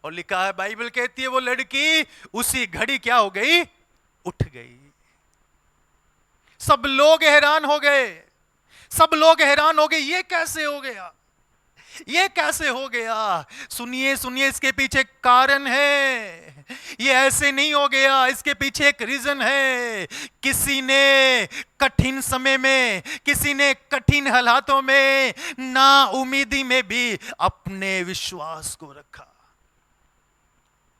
और लिखा है, बाइबल कहती है वो लड़की उसी घड़ी क्या हो गई? उठ गई। सब लोग हैरान हो गए, सब लोग हैरान हो गए, ये कैसे हो गया, ये कैसे हो गया? सुनिए सुनिए, इसके पीछे कारण है, ये ऐसे नहीं हो गया, इसके पीछे एक रीजन है। किसी ने कठिन समय में, किसी ने कठिन हालातों में, ना उम्मीदी में भी अपने विश्वास को रखा।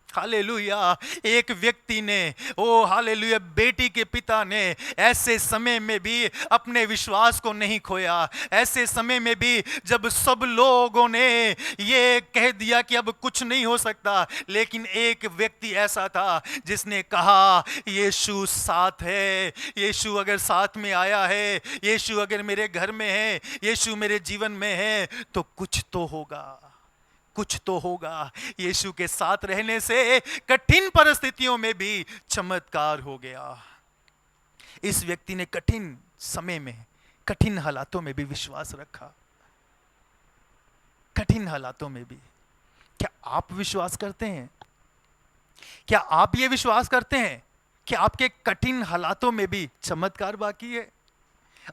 हालेलुया। एक व्यक्ति ने, ओ हालेलुया, बेटी के पिता ने ऐसे समय में भी अपने विश्वास को नहीं खोया। ऐसे समय में भी जब सब लोगों ने ये कह दिया कि अब कुछ नहीं हो सकता, लेकिन एक व्यक्ति ऐसा था जिसने कहा, यीशु साथ है, यीशु अगर साथ में आया है, यीशु अगर मेरे घर में है, यीशु मेरे जीवन में है, तो कुछ तो होगा, कुछ तो होगा। यीशु के साथ रहने से कठिन परिस्थितियों में भी चमत्कार हो गया। इस व्यक्ति ने कठिन समय में, कठिन हालातों में भी विश्वास रखा, कठिन हालातों में भी। क्या आप विश्वास करते हैं? क्या आप ये विश्वास करते हैं कि आपके कठिन हालातों में भी चमत्कार बाकी है?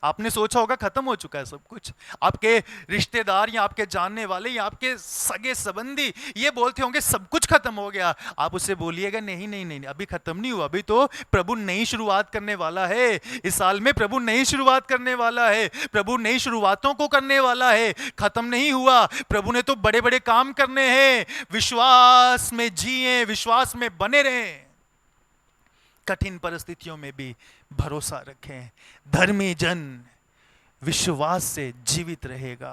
आपने सोचा होगा खत्म हो चुका है सब कुछ, आपके रिश्तेदार या आपके जानने वाले या आपके सगे संबंधी ये बोलते होंगे सब कुछ खत्म हो गया। आप उससे बोलिएगा, नहीं नहीं नहीं, अभी खत्म नहीं हुआ, अभी तो प्रभु नई शुरुआत करने वाला है। इस साल में प्रभु नई शुरुआत करने वाला है, प्रभु नई शुरुआतों को करने वाला है, खत्म नहीं हुआ। प्रभु ने तो बड़े बड़े काम करने हैं। विश्वास में जिए, विश्वास में बने रहें, कठिन परिस्थितियों में भी भरोसा रखें। धर्मी जन विश्वास से जीवित रहेगा।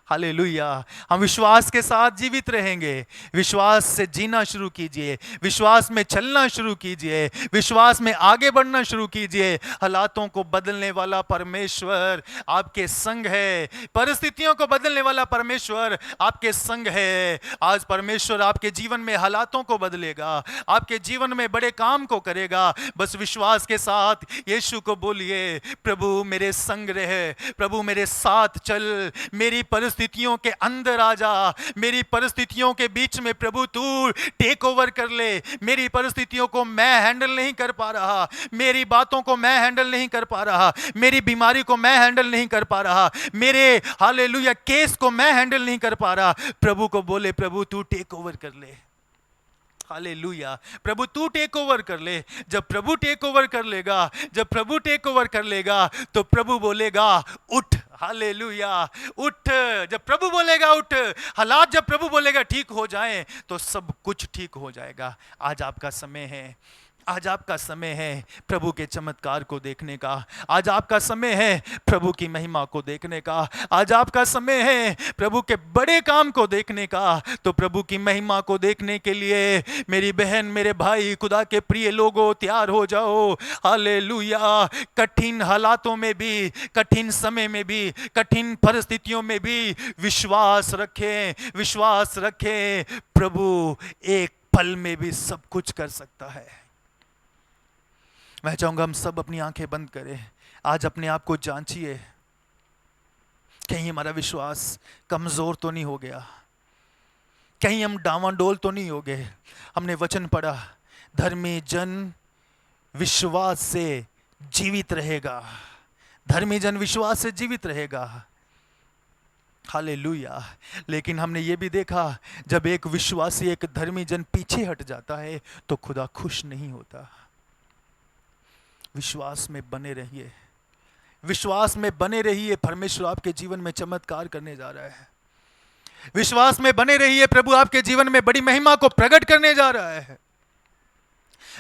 हालेलुया। हम विश्वास के साथ जीवित रहेंगे। विश्वास से जीना शुरू कीजिए, विश्वास में चलना शुरू कीजिए, विश्वास में आगे बढ़ना शुरू कीजिए। हालातों को बदलने वाला परमेश्वर आपके संग है, परिस्थितियों को बदलने वाला परमेश्वर आपके संग है। आज परमेश्वर आपके जीवन में हालातों को बदलेगा, आपके जीवन में बड़े काम को करेगा। बस विश्वास के साथ यीशु को बोलिए, प्रभु मेरे संग रहे, प्रभु मेरे साथ चल, मेरी परिस्थितियों के अंदर आ जा, मेरी परिस्थितियों के बीच में प्रभु तू टेक ओवर कर ले। मेरी परिस्थितियों को मैं हैंडल नहीं कर पा रहा, मेरी बातों को मैं हैंडल नहीं कर पा रहा, मेरी बीमारी को मैं हैंडल नहीं कर पा रहा, मेरे हालेलुया केस को मैं हैंडल नहीं कर पा रहा। प्रभु को बोले, प्रभु तू टेक ओवर कर ले। हालेलुया, प्रभु तू टेक ओवर कर ले। जब प्रभु टेक ओवर कर लेगा, जब प्रभु टेक ओवर कर लेगा तो प्रभु बोलेगा उठ। हालेलुया, उठ। जब प्रभु बोलेगा उठ, हालात जब प्रभु बोलेगा ठीक हो जाए तो सब कुछ ठीक हो जाएगा। आज आपका समय है, आज आपका समय है प्रभु के चमत्कार को देखने का। आज आपका समय है प्रभु की महिमा को देखने का। आज आपका समय है प्रभु के बड़े काम को देखने का। तो प्रभु की महिमा को देखने के लिए मेरी बहन, मेरे भाई, खुदा के प्रिय लोगों, तैयार हो जाओ। हालेलुया। कठिन हालातों में भी, कठिन समय में भी, कठिन परिस्थितियों में भी विश्वास रखें, विश्वास रखें। प्रभु एक पल में भी सब कुछ कर सकता है। मैं चाहूंगा हम सब अपनी आंखें बंद करें। आज अपने आप को जांचिए, कहीं हमारा विश्वास कमजोर तो नहीं हो गया, कहीं हम डावाडोल तो नहीं हो गए। हमने वचन पढ़ा, धर्मी जन विश्वास से जीवित रहेगा, धर्मी जन विश्वास से जीवित रहेगा। हालेलुया। लेकिन हमने ये भी देखा, जब एक विश्वासी, एक धर्मी जन पीछे हट जाता है तो खुदा खुश नहीं होता। विश्वास में बने रहिए, विश्वास में बने रहिए। परमेश्वर आपके जीवन में चमत्कार करने जा रहा है। विश्वास में बने रहिए, प्रभु आपके जीवन में बड़ी महिमा को प्रकट करने जा रहा है।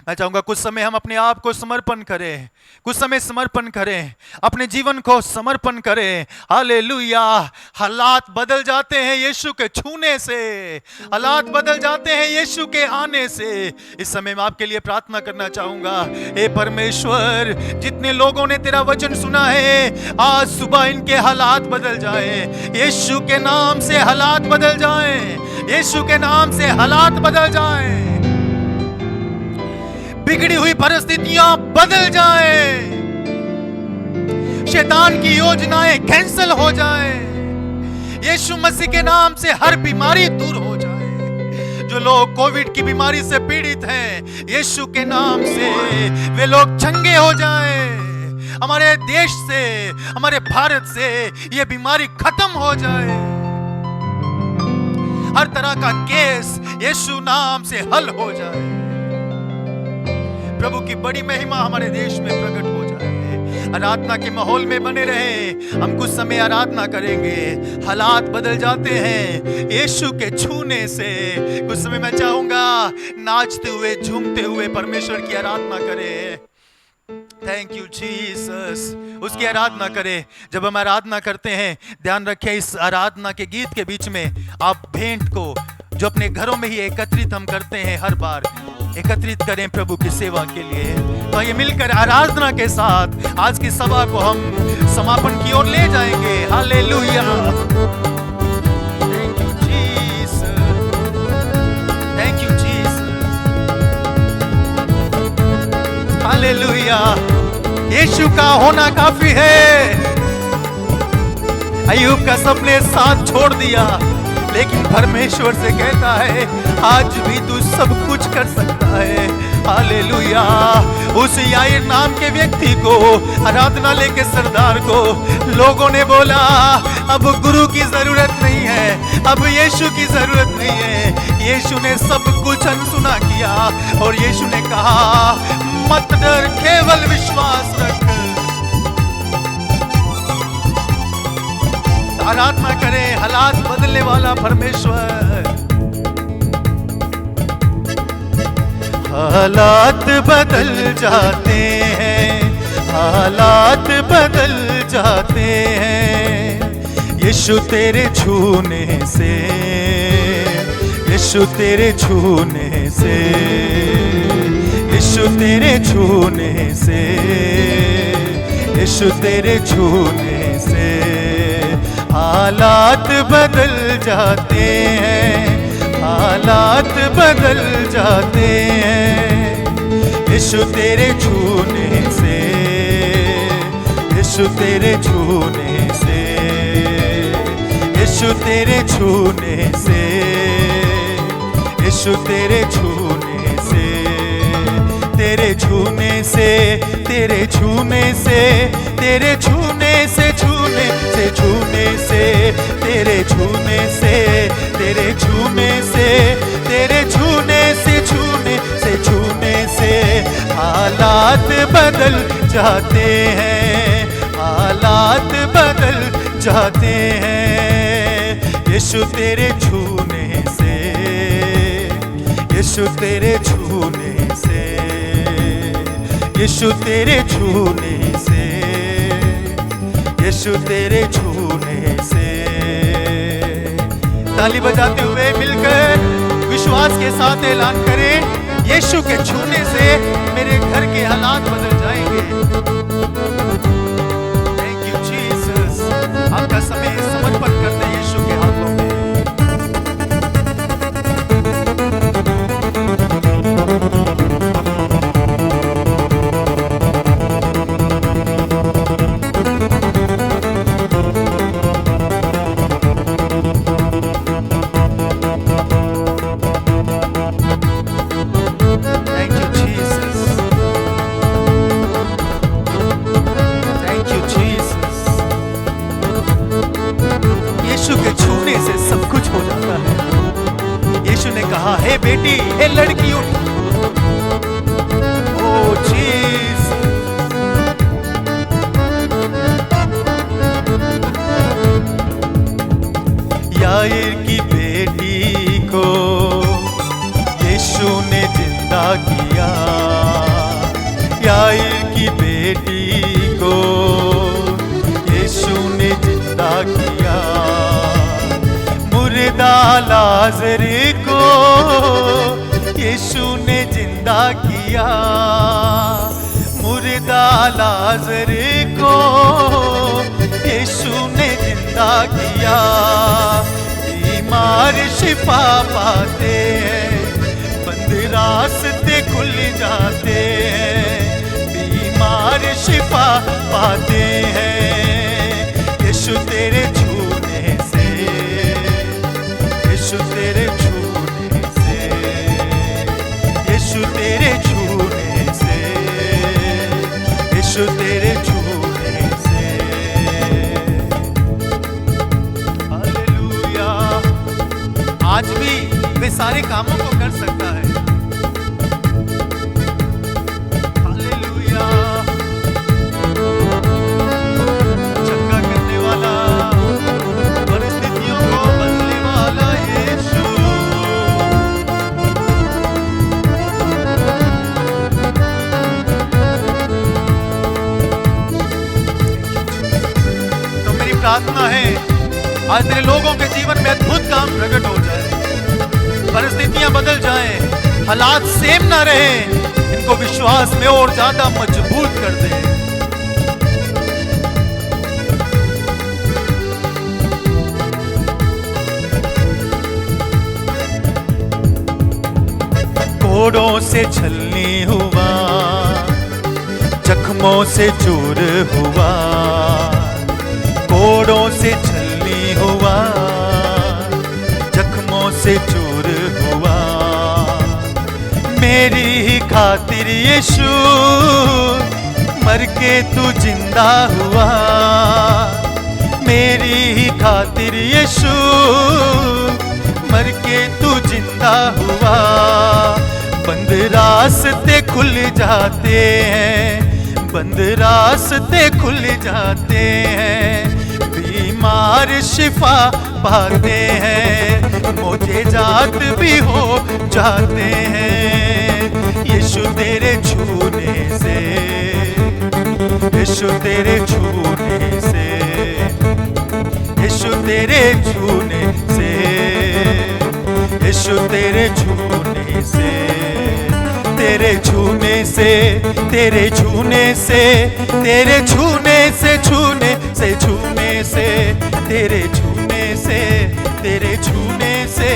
मैं चाहूंगा कुछ समय हम अपने आप को समर्पण करें, कुछ समय समर्पण करें, अपने जीवन को समर्पण करें। हालेलुया। हालात बदल जाते हैं यीशु के छूने से, हालात बदल जाते हैं यीशु के आने से। इस समय मैं आपके लिए प्रार्थना करना चाहूंगा। हे परमेश्वर, जितने लोगों ने तेरा वचन सुना है, आज सुबह इनके हालात बदल जाए, यीशु के नाम से हालात बदल जाए, यीशु के नाम से हालात बदल जाए। बिगड़ी हुई परिस्थितियां बदल जाए, शैतान की योजनाएं कैंसिल हो जाए, यीशु मसीह के नाम से हर बीमारी दूर हो जाए। जो लोग कोविड की बीमारी से पीड़ित हैं, यीशु के नाम से वे लोग चंगे हो जाए। हमारे देश से, हमारे भारत से ये बीमारी खत्म हो जाए। हर तरह का केस यीशु नाम से हल हो जाए। प्रभु की बड़ी महिमा हमारे देश में प्रकट हो जाए। आराधना के माहौल में बने रहे। हम कुछ समय आराधना करेंगे। हालात बदल जाते हैं यीशु के छूने से। कुछ समय मैं चाहूंगा नाचते हुए, झूमते हुए परमेश्वर की आराधना करें। Thank you Jesus. उसकी आराधना करें। जब हम आराधना करते हैं, ध्यान रखें इस आराधना के गीत के बीच में आप भेंट को, जो अपने घरों में ही एकत्रित हम करते हैं, हर बार एकत्रित करें प्रभु की सेवा के लिए। तो ये मिलकर आराधना के साथ आज की सभा को हम समापन की ओर ले जाएंगे। Hallelujah. Thank you Jesus, thank you Jesus. Hallelujah. यीशु का होना काफी है। अय्यूब का सबने साथ छोड़ दिया, लेकिन परमेश्वर से कहता है आज भी तू सब कुछ कर सकता है। हालेलुया। उस याईर नाम के व्यक्ति को, आराधना लेके सरदार को लोगों ने बोला अब गुरु की जरूरत नहीं है, अब यीशु की जरूरत नहीं है। यीशु ने सब कुछ अनसुना किया और यीशु ने कहा मत डर, केवल विश्वास रख। आराधना करें हालात बदलने वाला परमेश्वर। हालात बदल जाते हैं, हालात बदल जाते हैं। यीशु तेरे छूने से, यीशु तेरे छूने से, यीशु तेरे छूने से, यीशु तेरे छूने से हालात बदल जाते हैं, हालात बदल जाते हैं। यीशु तेरे छूने से, यीशु तेरे छूने से, यीशु तेरे छूने से, यीशु तेरे छूने से, तेरे छूने से, तेरे छूने से, तेरे छूने से, छूने से, छूने से, तेरे छूने से, तेरे छूने से, तेरे छूने से, छूने से, छूने से हालात बदल जाते हैं, हालात बदल जाते हैं। यीशु तेरे छूने से, यीशु तेरे छूने से, यीशु तेरे छूने से, यीशु तेरे छूने से। ताली बजाते हुए मिलकर विश्वास के साथ ऐलान करें, यीशु के छूने से मेरे घर के हालात बदल जाएंगे। Thank you Jesus. आपका समय समर्पण करते हैं यीशु के हाथों में। यीशु के छूने से सब कुछ हो जाता है। यीशु ने कहा, हे बेटी, हे लड़की उठ। ओ जीसस। याईर की बेटी को यीशु ने जिंदा किया, याईर की बेटी को यीशु ने जिंदा किया। मुर्दा लाजर को यीशु ने जिंदा किया, मुर्दा लाजर को यीशु ने जिंदा किया। बीमार शिफा पाते हैं, बंद रास्ते खुल जाते हैं, बीमार शिफा पाते हैं। यीशु तेरे छूने से, यीशु तेरे छूने से, यीशु तेरे छूने से, यीशु तेरे छूने से। हालेलुया। आज भी वे सारे कामों को कर सकता है। हालेलुया। चंगा करने वाला, परिस्थितियों को बदलने वाला यीशु। तो मेरी प्रार्थना है, आज तेरे लोगों के जीवन में अद्भुत काम प्रकट हो जाए, परिस्थितियां बदल जाएं, हालात सेम ना रहे, इनको विश्वास में और ज्यादा मजबूत कर दे। कोड़ों से छलनी हुआ, जख्मों से चूर हुआ, कोड़ों से छलनी हुआ, जख्मों से चूर हुआ। मेरी ही खातिर यीशु मर के तू जिंदा हुआ, मेरी ही खातिर यीशु मर के तू जिंदा हुआ। बंद रास्ते खुल जाते हैं, बंद रास्ते खुल जाते हैं, बीमार शिफा पाते हैं, मोजेजात भी हो जाते हैं। यीशु तेरे छूने से, यीशु तेरे छूने से, यीशु यीशु तेरे छूने से, तेरे छूने से, तेरे छूने से, तेरे छूने से, छूने से, छूने से, तेरे छूने से, तेरे छूने से,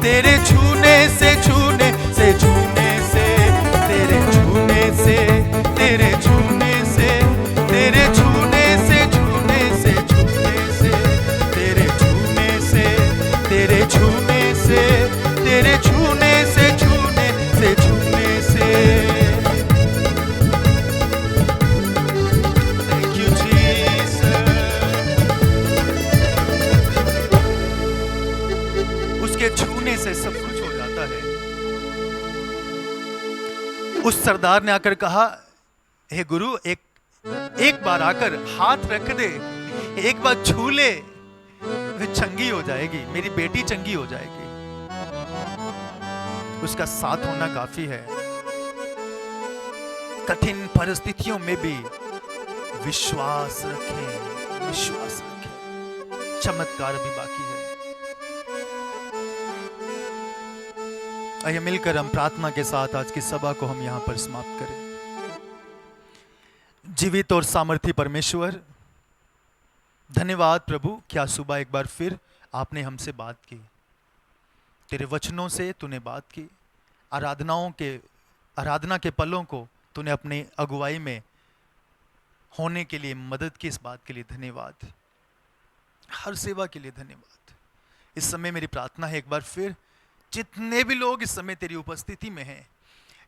तेरे छूने से, छूने से, छूने से, तेरे छूने से, तेरे छूने से, तेरे छूने से, छूने से, छूने से, तेरे छूने से, तेरे छूने से, तेरे छूने से, छूने से, छूने से। Thank you, Jesus. उसके छूने से सब कुछ हो जाता है। उस सरदार ने आकर कहा, हे गुरु, एक बार आकर हाथ रख दे, एक बार छू ले, वे चंगी हो जाएगी, मेरी बेटी चंगी हो जाएगी। उसका साथ होना काफी है। कठिन परिस्थितियों में भी विश्वास रखें, विश्वास रखें, चमत्कार भी बाकी है। आइए मिलकर हम प्रार्थना के साथ आज की सभा को हम यहां पर समाप्त करें। जीवित और सामर्थी परमेश्वर, धन्यवाद प्रभु, क्या सुबह एक बार फिर आपने हमसे बात की, तेरे वचनों से तूने बात की, आराधना के पलों को तूने अपनी अगुवाई में होने के लिए मदद की। इस बात के लिए धन्यवाद, हर सेवा के लिए धन्यवाद। इस समय मेरी प्रार्थना है, एक बार फिर जितने भी लोग इस समय तेरी उपस्थिति में हैं,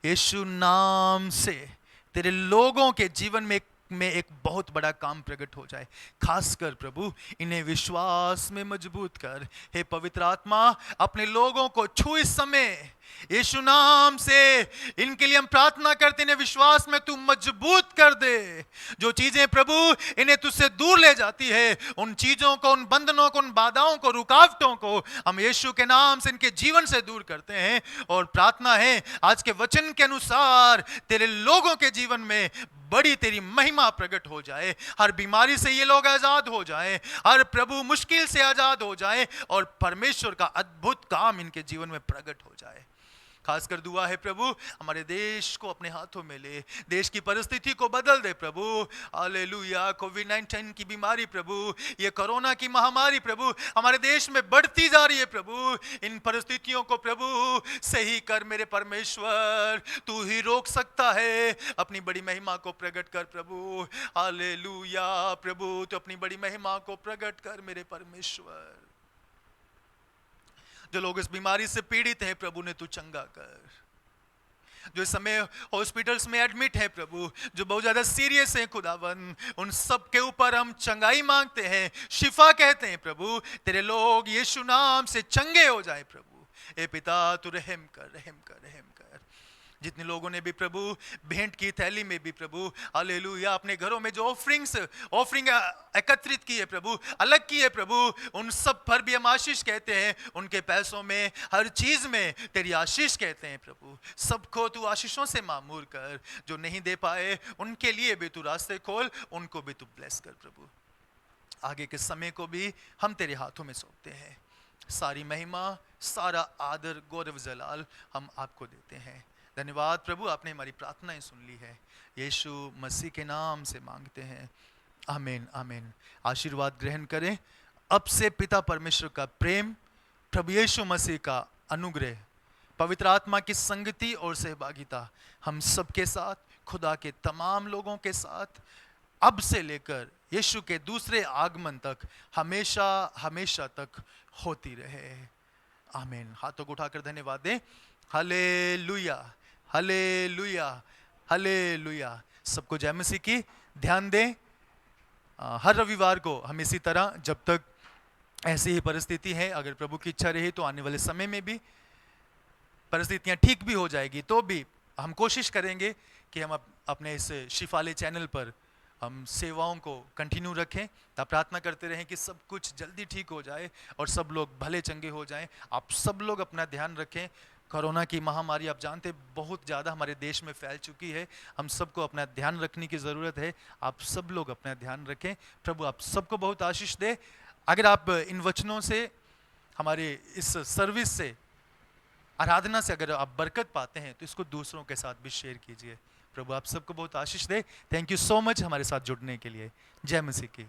यीशु नाम से तेरे लोगों के जीवन में एक बहुत बड़ा काम प्रकट हो जाए। खासकर प्रभु इन्हें विश्वास में मजबूत कर। हे पवित्र आत्मा, अपने लोगों को छू इस समय यीशु नाम से। इनके लिए हम प्रार्थना करते हैं, विश्वास में तू मजबूत कर दे। जो चीजें प्रभु इन्हें तुझसे दूर ले जाती है, उन चीजों को, उन बंधनों को, उन बाधाओं को, रुकावटों को हम यीशु के नाम से इनके जीवन से दूर करते हैं। और प्रार्थना है आज के वचन के अनुसार तेरे लोगों के जीवन में बड़ी तेरी महिमा प्रकट हो जाए। हर बीमारी से ये लोग आजाद हो जाएं, हर प्रभु मुश्किल से आजाद हो जाएं, और परमेश्वर का अद्भुत काम इनके जीवन में प्रकट हो जाए। खासकर दुआ है प्रभु, हमारे देश को अपने हाथों में ले, देश की परिस्थिति को बदल दे प्रभु। हालेलुया। कोविड-19 की बीमारी प्रभु, ये कोरोना की महामारी प्रभु हमारे देश में बढ़ती जा रही है प्रभु। इन परिस्थितियों को प्रभु सही कर मेरे परमेश्वर, तू ही रोक सकता है। अपनी बड़ी महिमा को प्रकट कर प्रभु। हालेलुया प्रभु, तो अपनी बड़ी महिमा को प्रकट कर मेरे परमेश्वर। जो लोग इस बीमारी से पीड़ित हैं प्रभु ने तू चंगा कर। जो इस समय हॉस्पिटल्स में एडमिट है प्रभु, जो बहुत ज्यादा सीरियस है खुदावन, उन सब के ऊपर हम चंगाई मांगते हैं, शिफा कहते हैं प्रभु। तेरे लोग यीशु नाम से चंगे हो जाए प्रभु। ए पिता तू रहम कर, रहम कर, रहम कर। जितने लोगों ने भी प्रभु भेंट की थैली में भी प्रभु हालेलुया अपने घरों में जो ऑफरिंग एकत्रित की है प्रभु, अलग की है प्रभु, उन सब पर भी हम आशीष कहते हैं। उनके पैसों में, हर चीज में तेरी आशीष कहते हैं प्रभु। सबको तू आशीषों से मामूर कर। जो नहीं दे पाए उनके लिए भी तू रास्ते खोल, उनको भी तू ब्लेस कर प्रभु। आगे के समय को भी हम तेरे हाथों में सौंपते हैं। सारी महिमा, सारा आदर, गौरव, जलाल हम आपको देते हैं। धन्यवाद प्रभु, आपने हमारी प्रार्थनाएं सुन ली है। यीशु मसीह के नाम से मांगते हैं, आमीन, आमीन। आशीर्वाद ग्रहण करें। अब से पिता परमेश्वर का प्रेम, प्रभु यीशु मसीह का अनुग्रह, पवित्र आत्मा की संगति और सहभागिता हम सबके साथ, खुदा के तमाम लोगों के साथ, अब से लेकर यीशु के दूसरे आगमन तक हमेशा हमेशा तक होती रहे। आमीन। हाथों को उठाकर धन्यवाद दें। Hallelujah, hallelujah, hallelujah. सबको जय मसीह की। ध्यान दें, हर रविवार को हम इसी तरह, जब तक ऐसी ही परिस्थिति है, अगर प्रभु की इच्छा रही तो आने वाले समय में भी परिस्थितियां ठीक भी हो जाएगी तो भी हम कोशिश करेंगे कि हम अपने इस शिफाले चैनल पर हम सेवाओं को कंटिन्यू रखें। तब प्रार्थना करते रहें कि सब कुछ जल्दी ठीक हो जाए और सब लोग भले चंगे हो जाएं। आप सब लोग अपना ध्यान रखें। कोरोना की महामारी आप जानते बहुत ज़्यादा हमारे देश में फैल चुकी है। हम सबको अपना ध्यान रखने की ज़रूरत है। आप सब लोग अपना ध्यान रखें। प्रभु आप सबको बहुत आशीष दे। अगर आप इन वचनों से, हमारे इस सर्विस से आराधना से अगर आप बरकत पाते हैं तो इसको दूसरों के साथ भी शेयर कीजिए। प्रभु आप सबको बहुत आशीष दे। थैंक यू सो मच हमारे साथ जुड़ने के लिए। जय मसीह की।